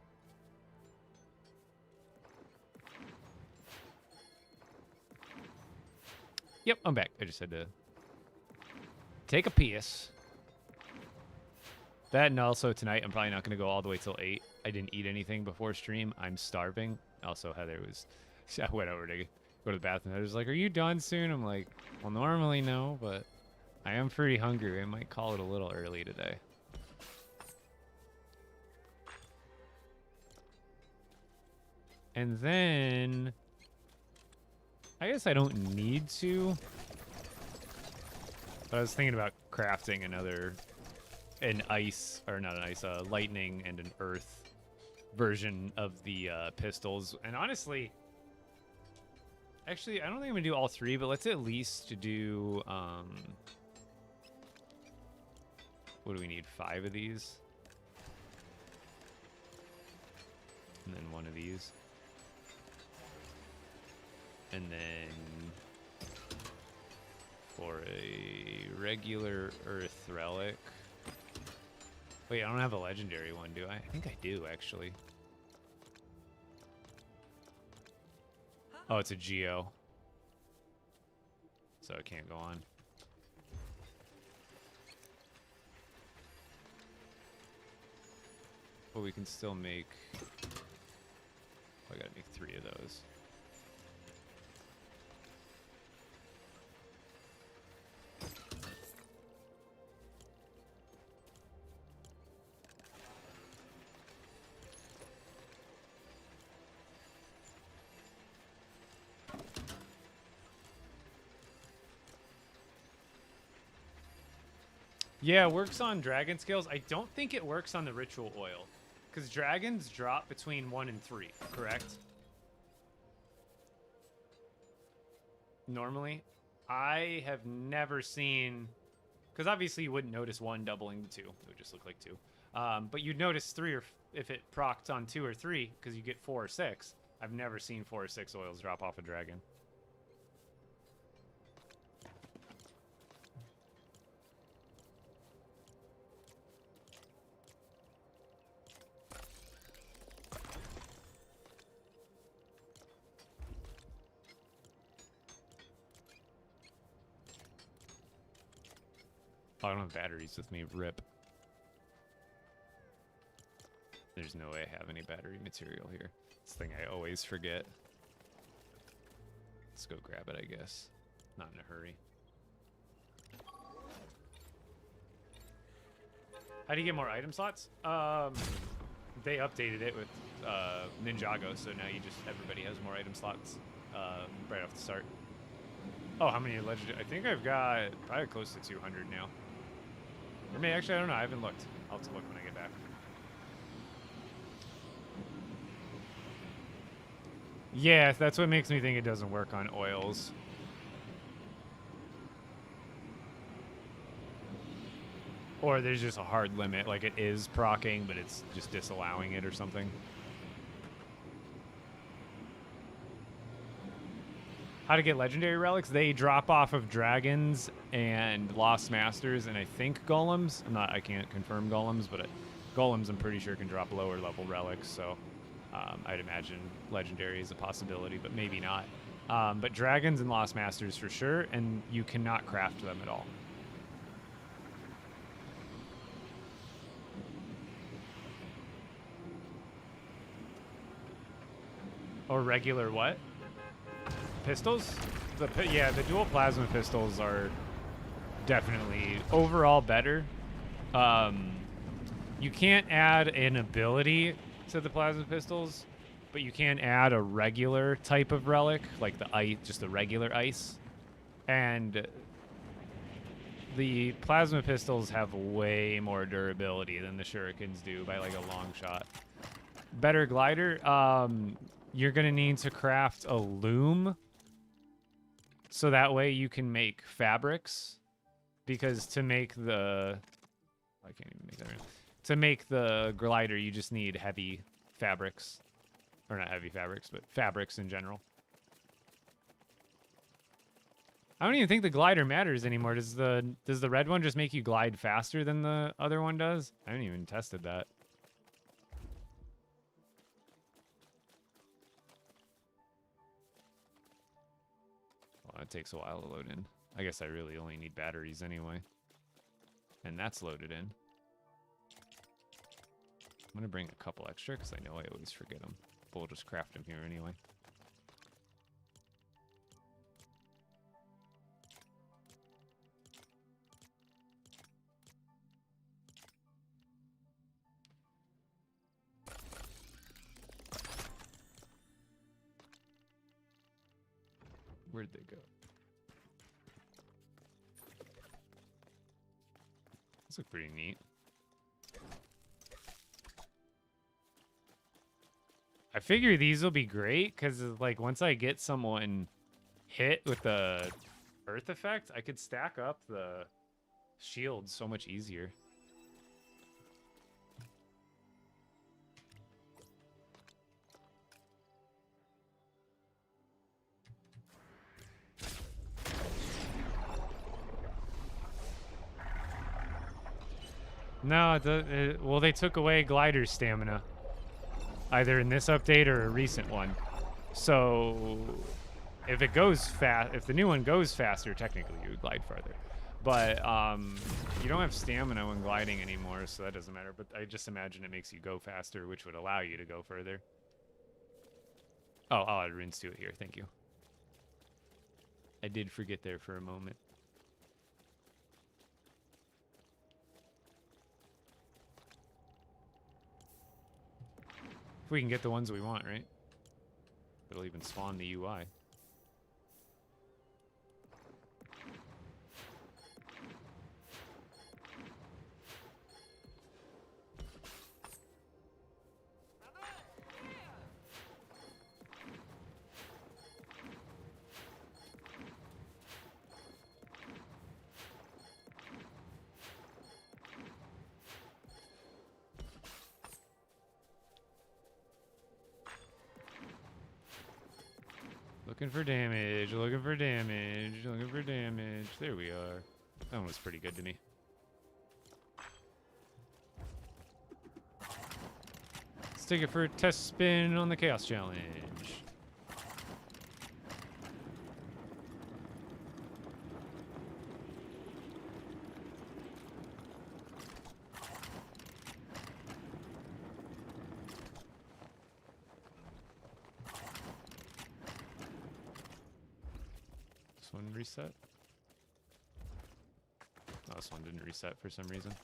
Yep, I'm back. I just had to take a piss. That, and also tonight, I'm probably not going to go all the way till 8. I didn't eat anything before stream. I'm starving. Also, Heather was... I went over to go to the bathroom. Heather's like, are you done soon? I'm like, well, normally no, but I am pretty hungry. I might call it a little early today. And then... I guess I don't need to. But I was thinking about crafting an ice, or not an ice, lightning and an earth version of the pistols. And honestly, actually, I don't think I'm gonna do all three, but let's at least do, what do we need? 5 of these? And then 1 of these. And then for a regular earth relic. Wait, I don't have a legendary one, do I? I think I do, actually. Oh, it's a Geo. So it can't go on. But we can still make... I gotta make 3 of those. Yeah, it works on dragon scales. I don't think it works on the ritual oil. Because dragons drop between 1 and 3, correct? Normally. I have never seen... Because obviously you wouldn't notice 1 doubling to 2. It would just look like 2. But you'd notice 3 or if it procced on 2 or 3, because you get 4 or 6. I've never seen 4 or 6 oils drop off a dragon. Oh, I don't have batteries with me. RIP. There's no way I have any battery material here. This thing I always forget. Let's go grab it, I guess. Not in a hurry. How do you get more item slots? They updated it with Ninjago, so now everybody has more item slots right off the start. Oh, how many legendary? I think I've got probably close to 200 now. Or maybe, actually, I don't know. I haven't looked. I'll have to look when I get back. Yeah, that's what makes me think it doesn't work on oils. Or there's just a hard limit, like it is proccing, but it's just disallowing it or something. How to get legendary relics? They drop off of dragons and lost masters, and I think golems. I can't confirm golems, but golems I'm pretty sure can drop lower level relics. So I'd imagine legendary is a possibility, but maybe not. But dragons and lost masters for sure, and you cannot craft them at all. Or regular what? Pistols? Yeah, the dual plasma pistols are definitely overall better. You can't add an ability to the plasma pistols, but you can add a regular type of relic, like the ice, just the regular ice. And the plasma pistols have way more durability than the shurikens do by like a long shot. Better glider, you're gonna need to craft a loom so that way you can make fabrics, because to make the I can't even make that right now. To make the glider you just need heavy fabrics, or not heavy fabrics, but fabrics in general. I don't even think the glider matters anymore. Does the red one just make you glide faster than the other one does? I haven't even tested that. Well, that takes a while to load in. I guess I really only need batteries anyway. And that's loaded in. I'm going to bring a couple extra because I know I always forget them. But we'll just craft them here anyway. Where'd they go? These look pretty neat. I figure these will be great because, like, once I get someone hit with the earth effect, I could stack up the shield so much easier. No, well, they took away glider stamina. Either in this update or a recent one. So, if it goes fast, if the new one goes faster, technically you would glide farther. But, you don't have stamina when gliding anymore, so that doesn't matter. But I just imagine it makes you go faster, which would allow you to go further. Oh, I'll add runes to it here. Thank you. I did forget there for a moment. We can get the ones we want, right? It'll even spawn the UI. Looking for damage, looking for damage, looking for damage. There we are. That one was pretty good to me. Let's take it for a test spin on the Chaos Challenge. One reset? Oh, this one didn't reset for some reason.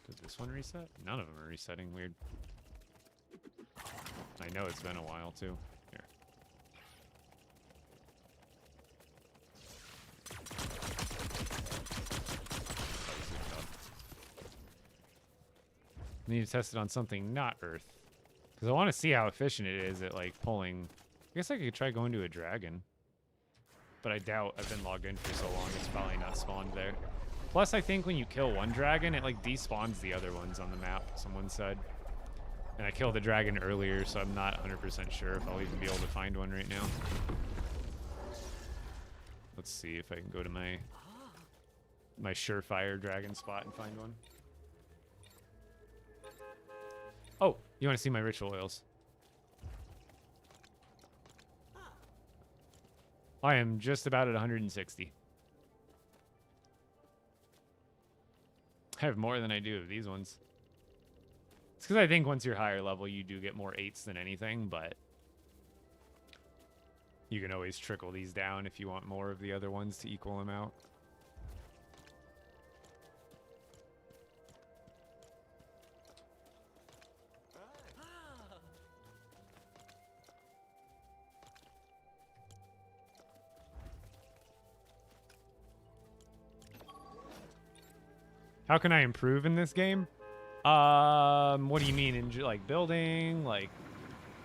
Did this one reset? None of them are resetting. Weird. I know it's been a while too. Here. I need to test it on something not Earth. Because I want to see how efficient it is at, like, pulling... I guess I could try going to a dragon. But I doubt I've been logged in for so long, it's probably not spawned there. Plus, I think when you kill one dragon, it, like, despawns the other ones on the map, someone said. And I killed the dragon earlier, so I'm not 100% sure if I'll even be able to find one right now. Let's see if I can go to my surefire dragon spot and find one. Oh, you want to see my ritual oils? I am just about at 160. I have more than I do of these ones. It's because I think once you're higher level, you do get more 8s than anything, but You can always trickle these down if you want more of the other ones to equal them out. How can I improve in this game? What do you mean in like building, like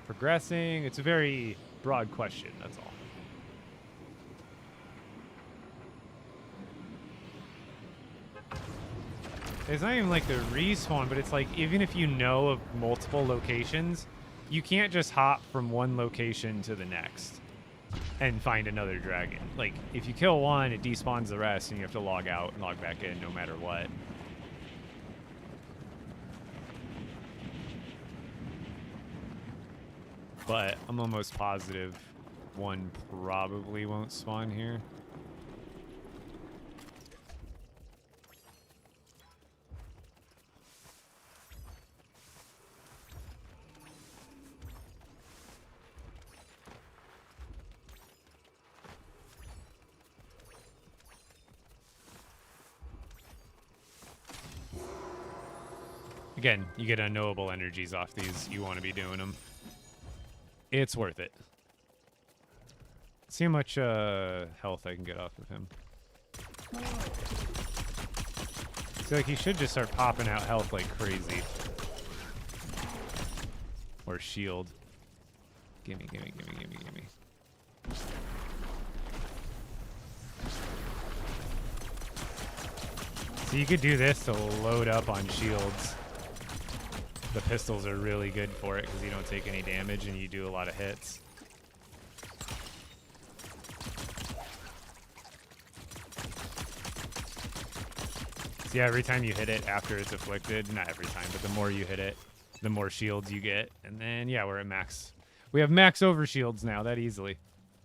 progressing? It's a very broad question, that's all. It's not even like the respawn, but it's like even if you know of multiple locations, you can't just hop from one location to the next and find another dragon. Like if you kill one, it despawns the rest and you have to log out and log back in no matter what. But I'm almost positive one probably won't spawn here. Again, you get unknowable energies off these. You want to be doing them. It's worth it. See how much health I can get off of him. I feel like he should just start popping out health like crazy. Or shield. Gimme, gimme, gimme, gimme, gimme. So you could do this to load up on shields. The pistols are really good for it because you don't take any damage and you do a lot of hits. So yeah, every time you hit it after it's afflicted, not every time, but the more you hit it, the more shields you get. And then, yeah, we're at max. We have max over shields now, that easily.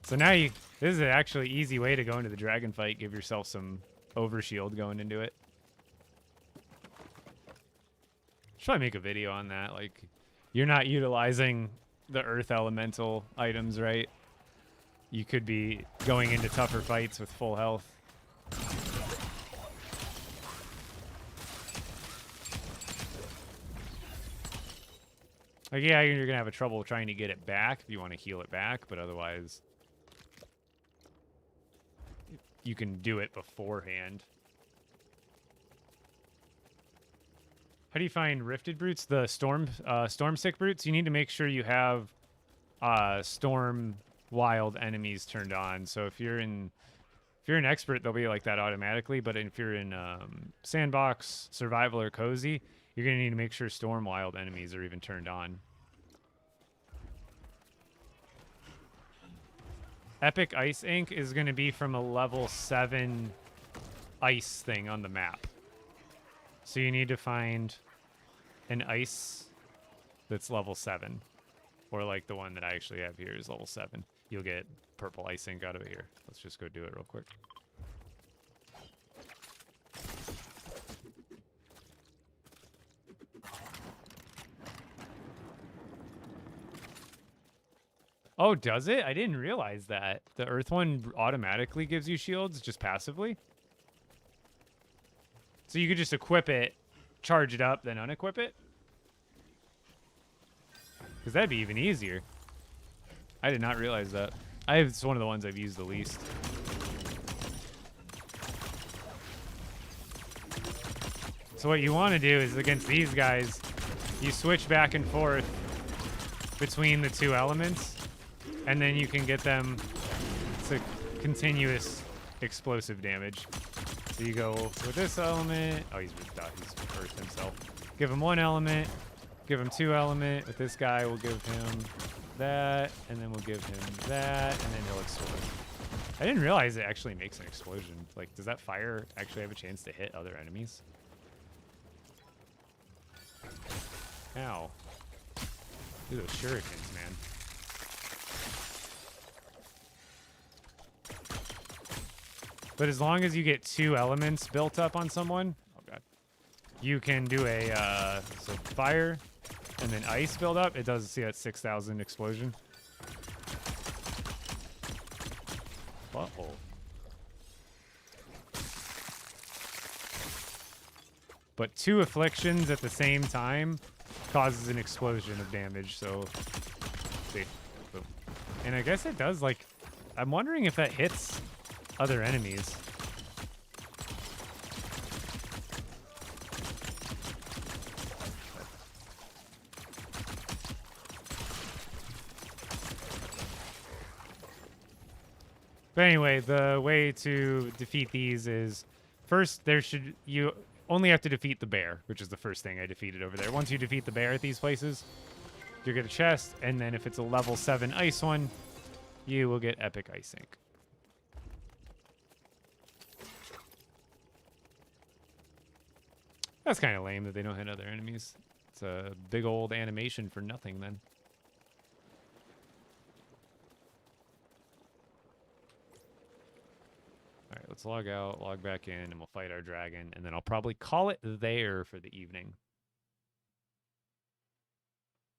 So now this is an actually easy way to go into the dragon fight. Give yourself some over shield going into it. Should probably make a video on that. Like, you're not utilizing the earth elemental items, right? You could be going into tougher fights with full health. Like, yeah, you're gonna have a trouble trying to get it back if you want to heal it back, but otherwise, you can do it beforehand. How do you find rifted brutes? The storm sick brutes. You need to make sure you have storm wild enemies turned on. So if you're an expert, they'll be like that automatically. But if you're in sandbox, survival, or cozy, you're gonna need to make sure storm wild enemies are even turned on. Epic Ice Ink is gonna be from a level 7 ice thing on the map. So you need to find an ice that's level 7. Or like the one that I actually have here is level 7. You'll get purple ice ink out of it here. Let's just go do it real quick. Oh, does it? I didn't realize that. The earth one automatically gives you shields just passively? So you could just equip it, charge it up, then unequip it? Because that'd be even easier. I did not realize that. It's one of the ones I've used the least. So what you want to do is against these guys, you switch back and forth between the two elements, and then you can get them to continuous explosive damage. So you go with this element. Oh, he's first himself. Give him one element. Give him 2 element. With this guy, we'll give him that, and then we'll give him that, and then he'll explode. I didn't realize it actually makes an explosion. Like, does that fire actually have a chance to hit other enemies? Ow. Look at those shurikens, man. But as long as you get 2 elements built up on someone, oh god, you can do a so fire and then ice build up. It does see that 6,000 explosion. butthole. But 2 afflictions at the same time causes an explosion of damage, so... See. Boom. And I guess it does, like... I'm wondering if that hits other enemies. But anyway, the way to defeat these is... First, you only have to defeat the bear, which is the first thing I defeated over there. Once you defeat the bear at these places, you get a chest, and then if it's a level 7 ice one, you will get epic ice ink. That's kind of lame that they don't hit other enemies. It's a big old animation for nothing then. Alright, let's log out, log back in, and we'll fight our dragon, and then I'll probably call it there for the evening.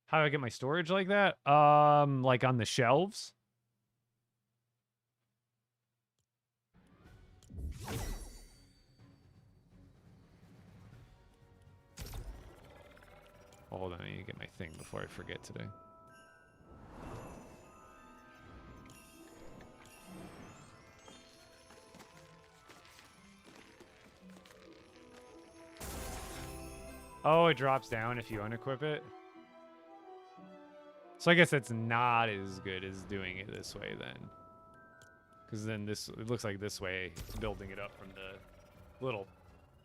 How do I get my storage like that? Like on the shelves? Hold on, I need to get my thing before I forget today. Oh, it drops down if you unequip it. So I guess it's not as good as doing it this way then. Because then it looks like this way, building it up from the little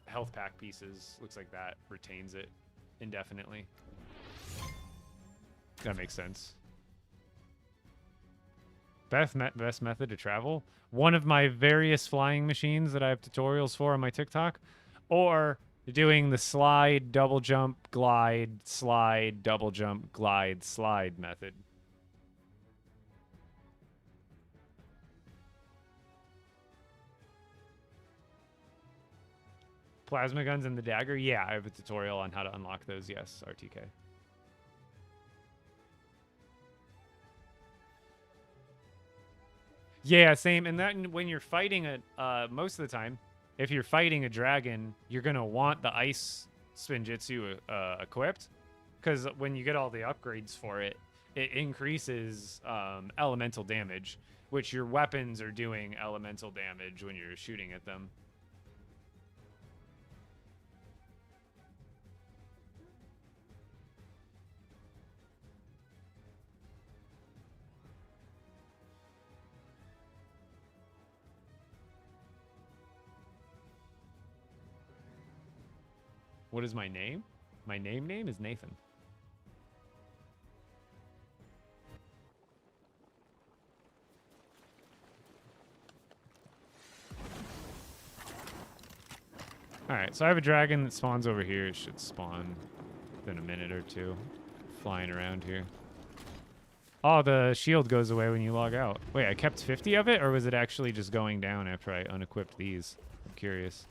health pack pieces, looks like that retains it indefinitely. That makes sense. Best method to travel? One of my various flying machines that I have tutorials for on my TikTok, or doing the slide, double jump, glide, slide, double jump, glide, slide method. Plasma guns and the dagger? Yeah, I have a tutorial on how to unlock those. Yes, RTK. Yeah, same. And that when you're fighting most of the time, if you're fighting a dragon, you're going to want the ice spinjitzu equipped. Because when you get all the upgrades for it, it increases elemental damage, which your weapons are doing elemental damage when you're shooting at them. What is my name? My name is Nathan. Alright, so I have a dragon that spawns over here. It should spawn within a minute or two. Flying around here. Oh, the shield goes away when you log out. Wait, I kept 50 of it? Or was it actually just going down after I unequipped these? I'm curious.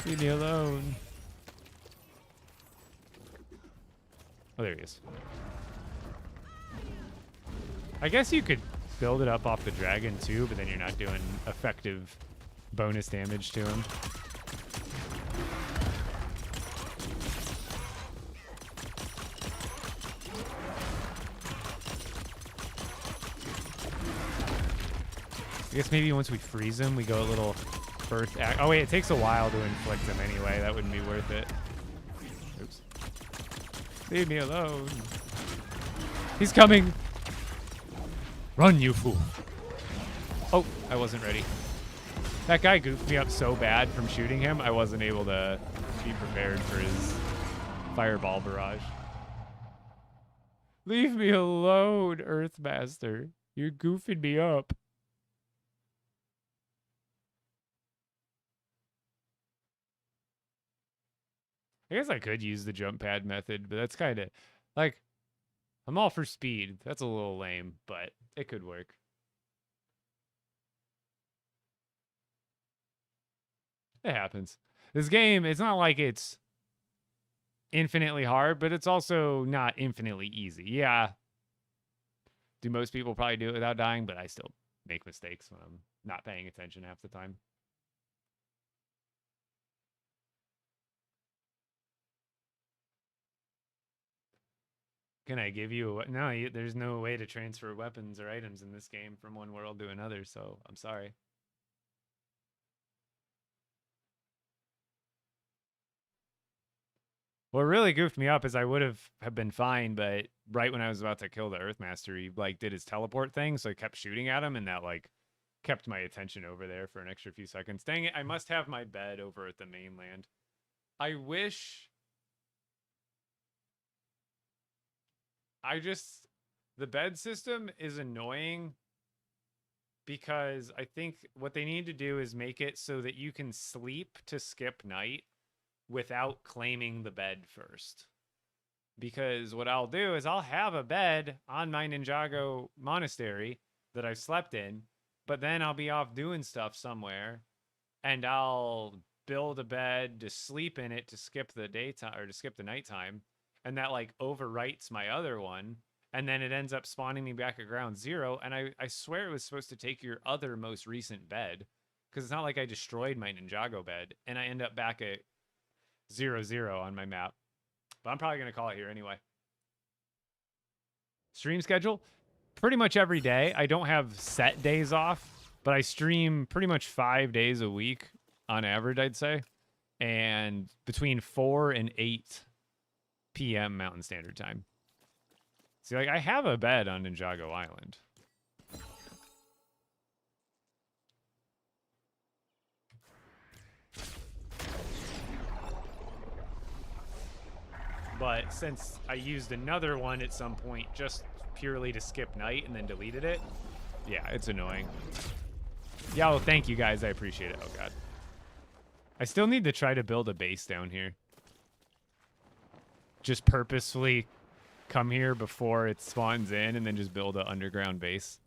Leave me alone. Oh, there he is. I guess you could build it up off the dragon too, but then you're not doing effective bonus damage to him. I guess maybe once we freeze him, we go a little Earth act. Oh wait, it takes a while to inflict him anyway. That wouldn't be worth it. Oops. Leave me alone. He's coming. Run, you fool. Oh, I wasn't ready. That guy goofed me up so bad from shooting him, I wasn't able to be prepared for his fireball barrage. Leave me alone, Earthmaster. You're goofing me up. I guess I could use the jump pad method, but that's kind of like I'm all for speed. That's a little lame, but it could work. It happens. This game, it's not like it's infinitely hard, but it's also not infinitely easy. Yeah. Do most people probably do it without dying, but I still make mistakes when I'm not paying attention half the time. Can I give you a... No, there's no way to transfer weapons or items in this game from one world to another, so I'm sorry. What really goofed me up is I would have been fine, but right when I was about to kill the Earthmaster, he like did his teleport thing, so I kept shooting at him, and that like kept my attention over there for an extra few seconds. Dang it, I must have my bed over at the mainland. I wish... The bed system is annoying because I think what they need to do is make it so that you can sleep to skip night without claiming the bed first. Because what I'll do is I'll have a bed on my Ninjago monastery that I've slept in, but then I'll be off doing stuff somewhere and I'll build a bed to sleep in it to skip the daytime or to skip the nighttime. And that like overwrites my other one. And then it ends up spawning me back at ground zero. And I swear it was supposed to take your other most recent bed. Because it's not like I destroyed my Ninjago bed. And I end up back at 0-0 on my map. But I'm probably going to call it here anyway. Stream schedule? Pretty much every day. I don't have set days off. But I stream pretty much 5 days a week on average, I'd say. And between 4 and 8 p.m. Mountain Standard Time. See, like, I have a bed on Ninjago Island. But since I used another one at some point just purely to skip night and then deleted it, yeah, it's annoying. Yeah, well, thank you guys. I appreciate it. Oh, God. I still need to try to build a base down here. Just purposefully come here before it spawns in and then just build an underground base.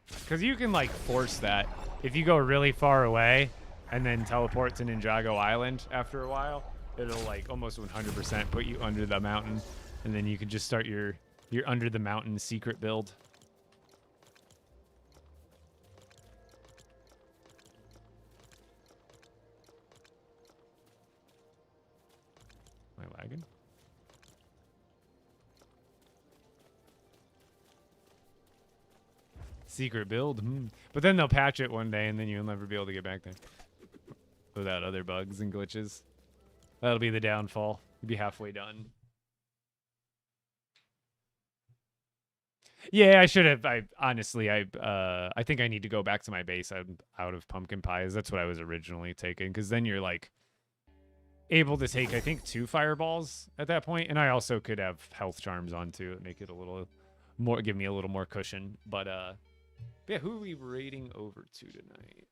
Because you can, like, force that. If you go really far away and then teleport to Ninjago Island after a while, it'll, like, almost 100% put you under the mountain. And then you can just start your under the mountain secret build. Am I lagging? Secret build? But then they'll patch it one day and then you'll never be able to get back there. Without other bugs and glitches. That'll be the downfall. You'll be halfway done. Yeah, I should have. I think I need to go back to my base. I'm out of pumpkin pies. That's what I was originally taking. Because then you're like able to take, I think, 2 fireballs at that point. And I also could have health charms on too. It make it a little more, give me a little more cushion. But yeah, who are we raiding over to tonight?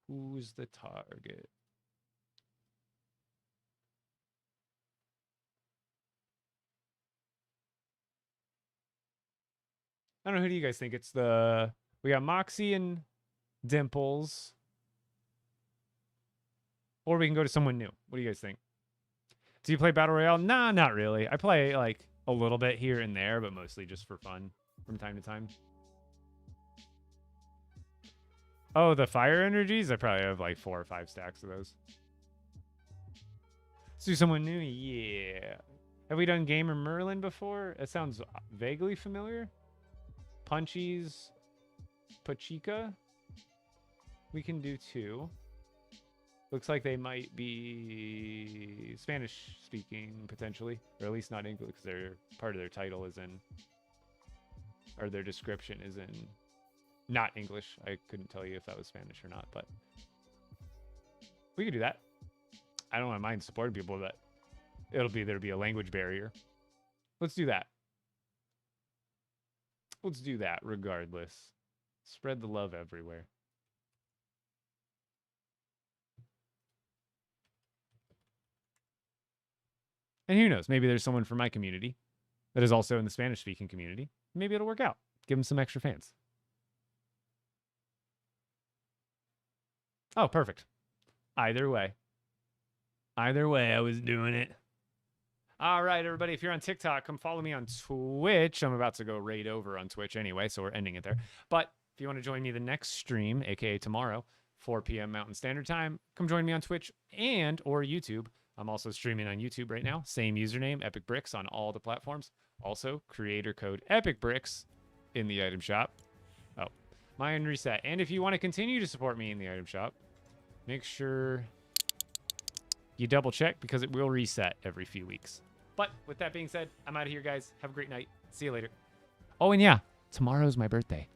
Who's the target? I don't know. Who do you guys think? It's the... We got Moxie and Dimples. Or we can go to someone new. What do you guys think? Do you play Battle Royale? Nah, not really. I play, like, a little bit here and there, but mostly just for fun from time to time. Oh, the fire energies? I probably have, like, 4 or 5 stacks of those. Let's do someone new. Yeah. Have we done Gamer Merlin before? It sounds vaguely familiar. Punchies, Pachika. We can do 2. Looks like they might be Spanish speaking potentially, or at least not English because their part of their title is in, or their description is in not English. I couldn't tell you if that was Spanish or not, but we could do that. I don't mind supporting people, but there'll be a language barrier. Let's do that. Let's do that regardless. Spread the love everywhere. And who knows? Maybe there's someone from my community that is also in the Spanish-speaking community. Maybe it'll work out. Give them some extra fans. Oh, perfect. Either way, I was doing it. All right, everybody. If you're on TikTok, come follow me on Twitch. I'm about to go raid over on Twitch anyway, so we're ending it there. But if you want to join me the next stream, aka tomorrow, 4 p.m. Mountain Standard Time, come join me on Twitch and or YouTube. I'm also streaming on YouTube right now. Same username, Epic Bricks, on all the platforms. Also, creator code Epic Bricks in the item shop. Oh, mine reset. And if you want to continue to support me in the item shop, make sure you double check because it will reset every few weeks. But with that being said, I'm out of here, guys. Have a great night. See you later. Oh, and yeah, tomorrow's my birthday.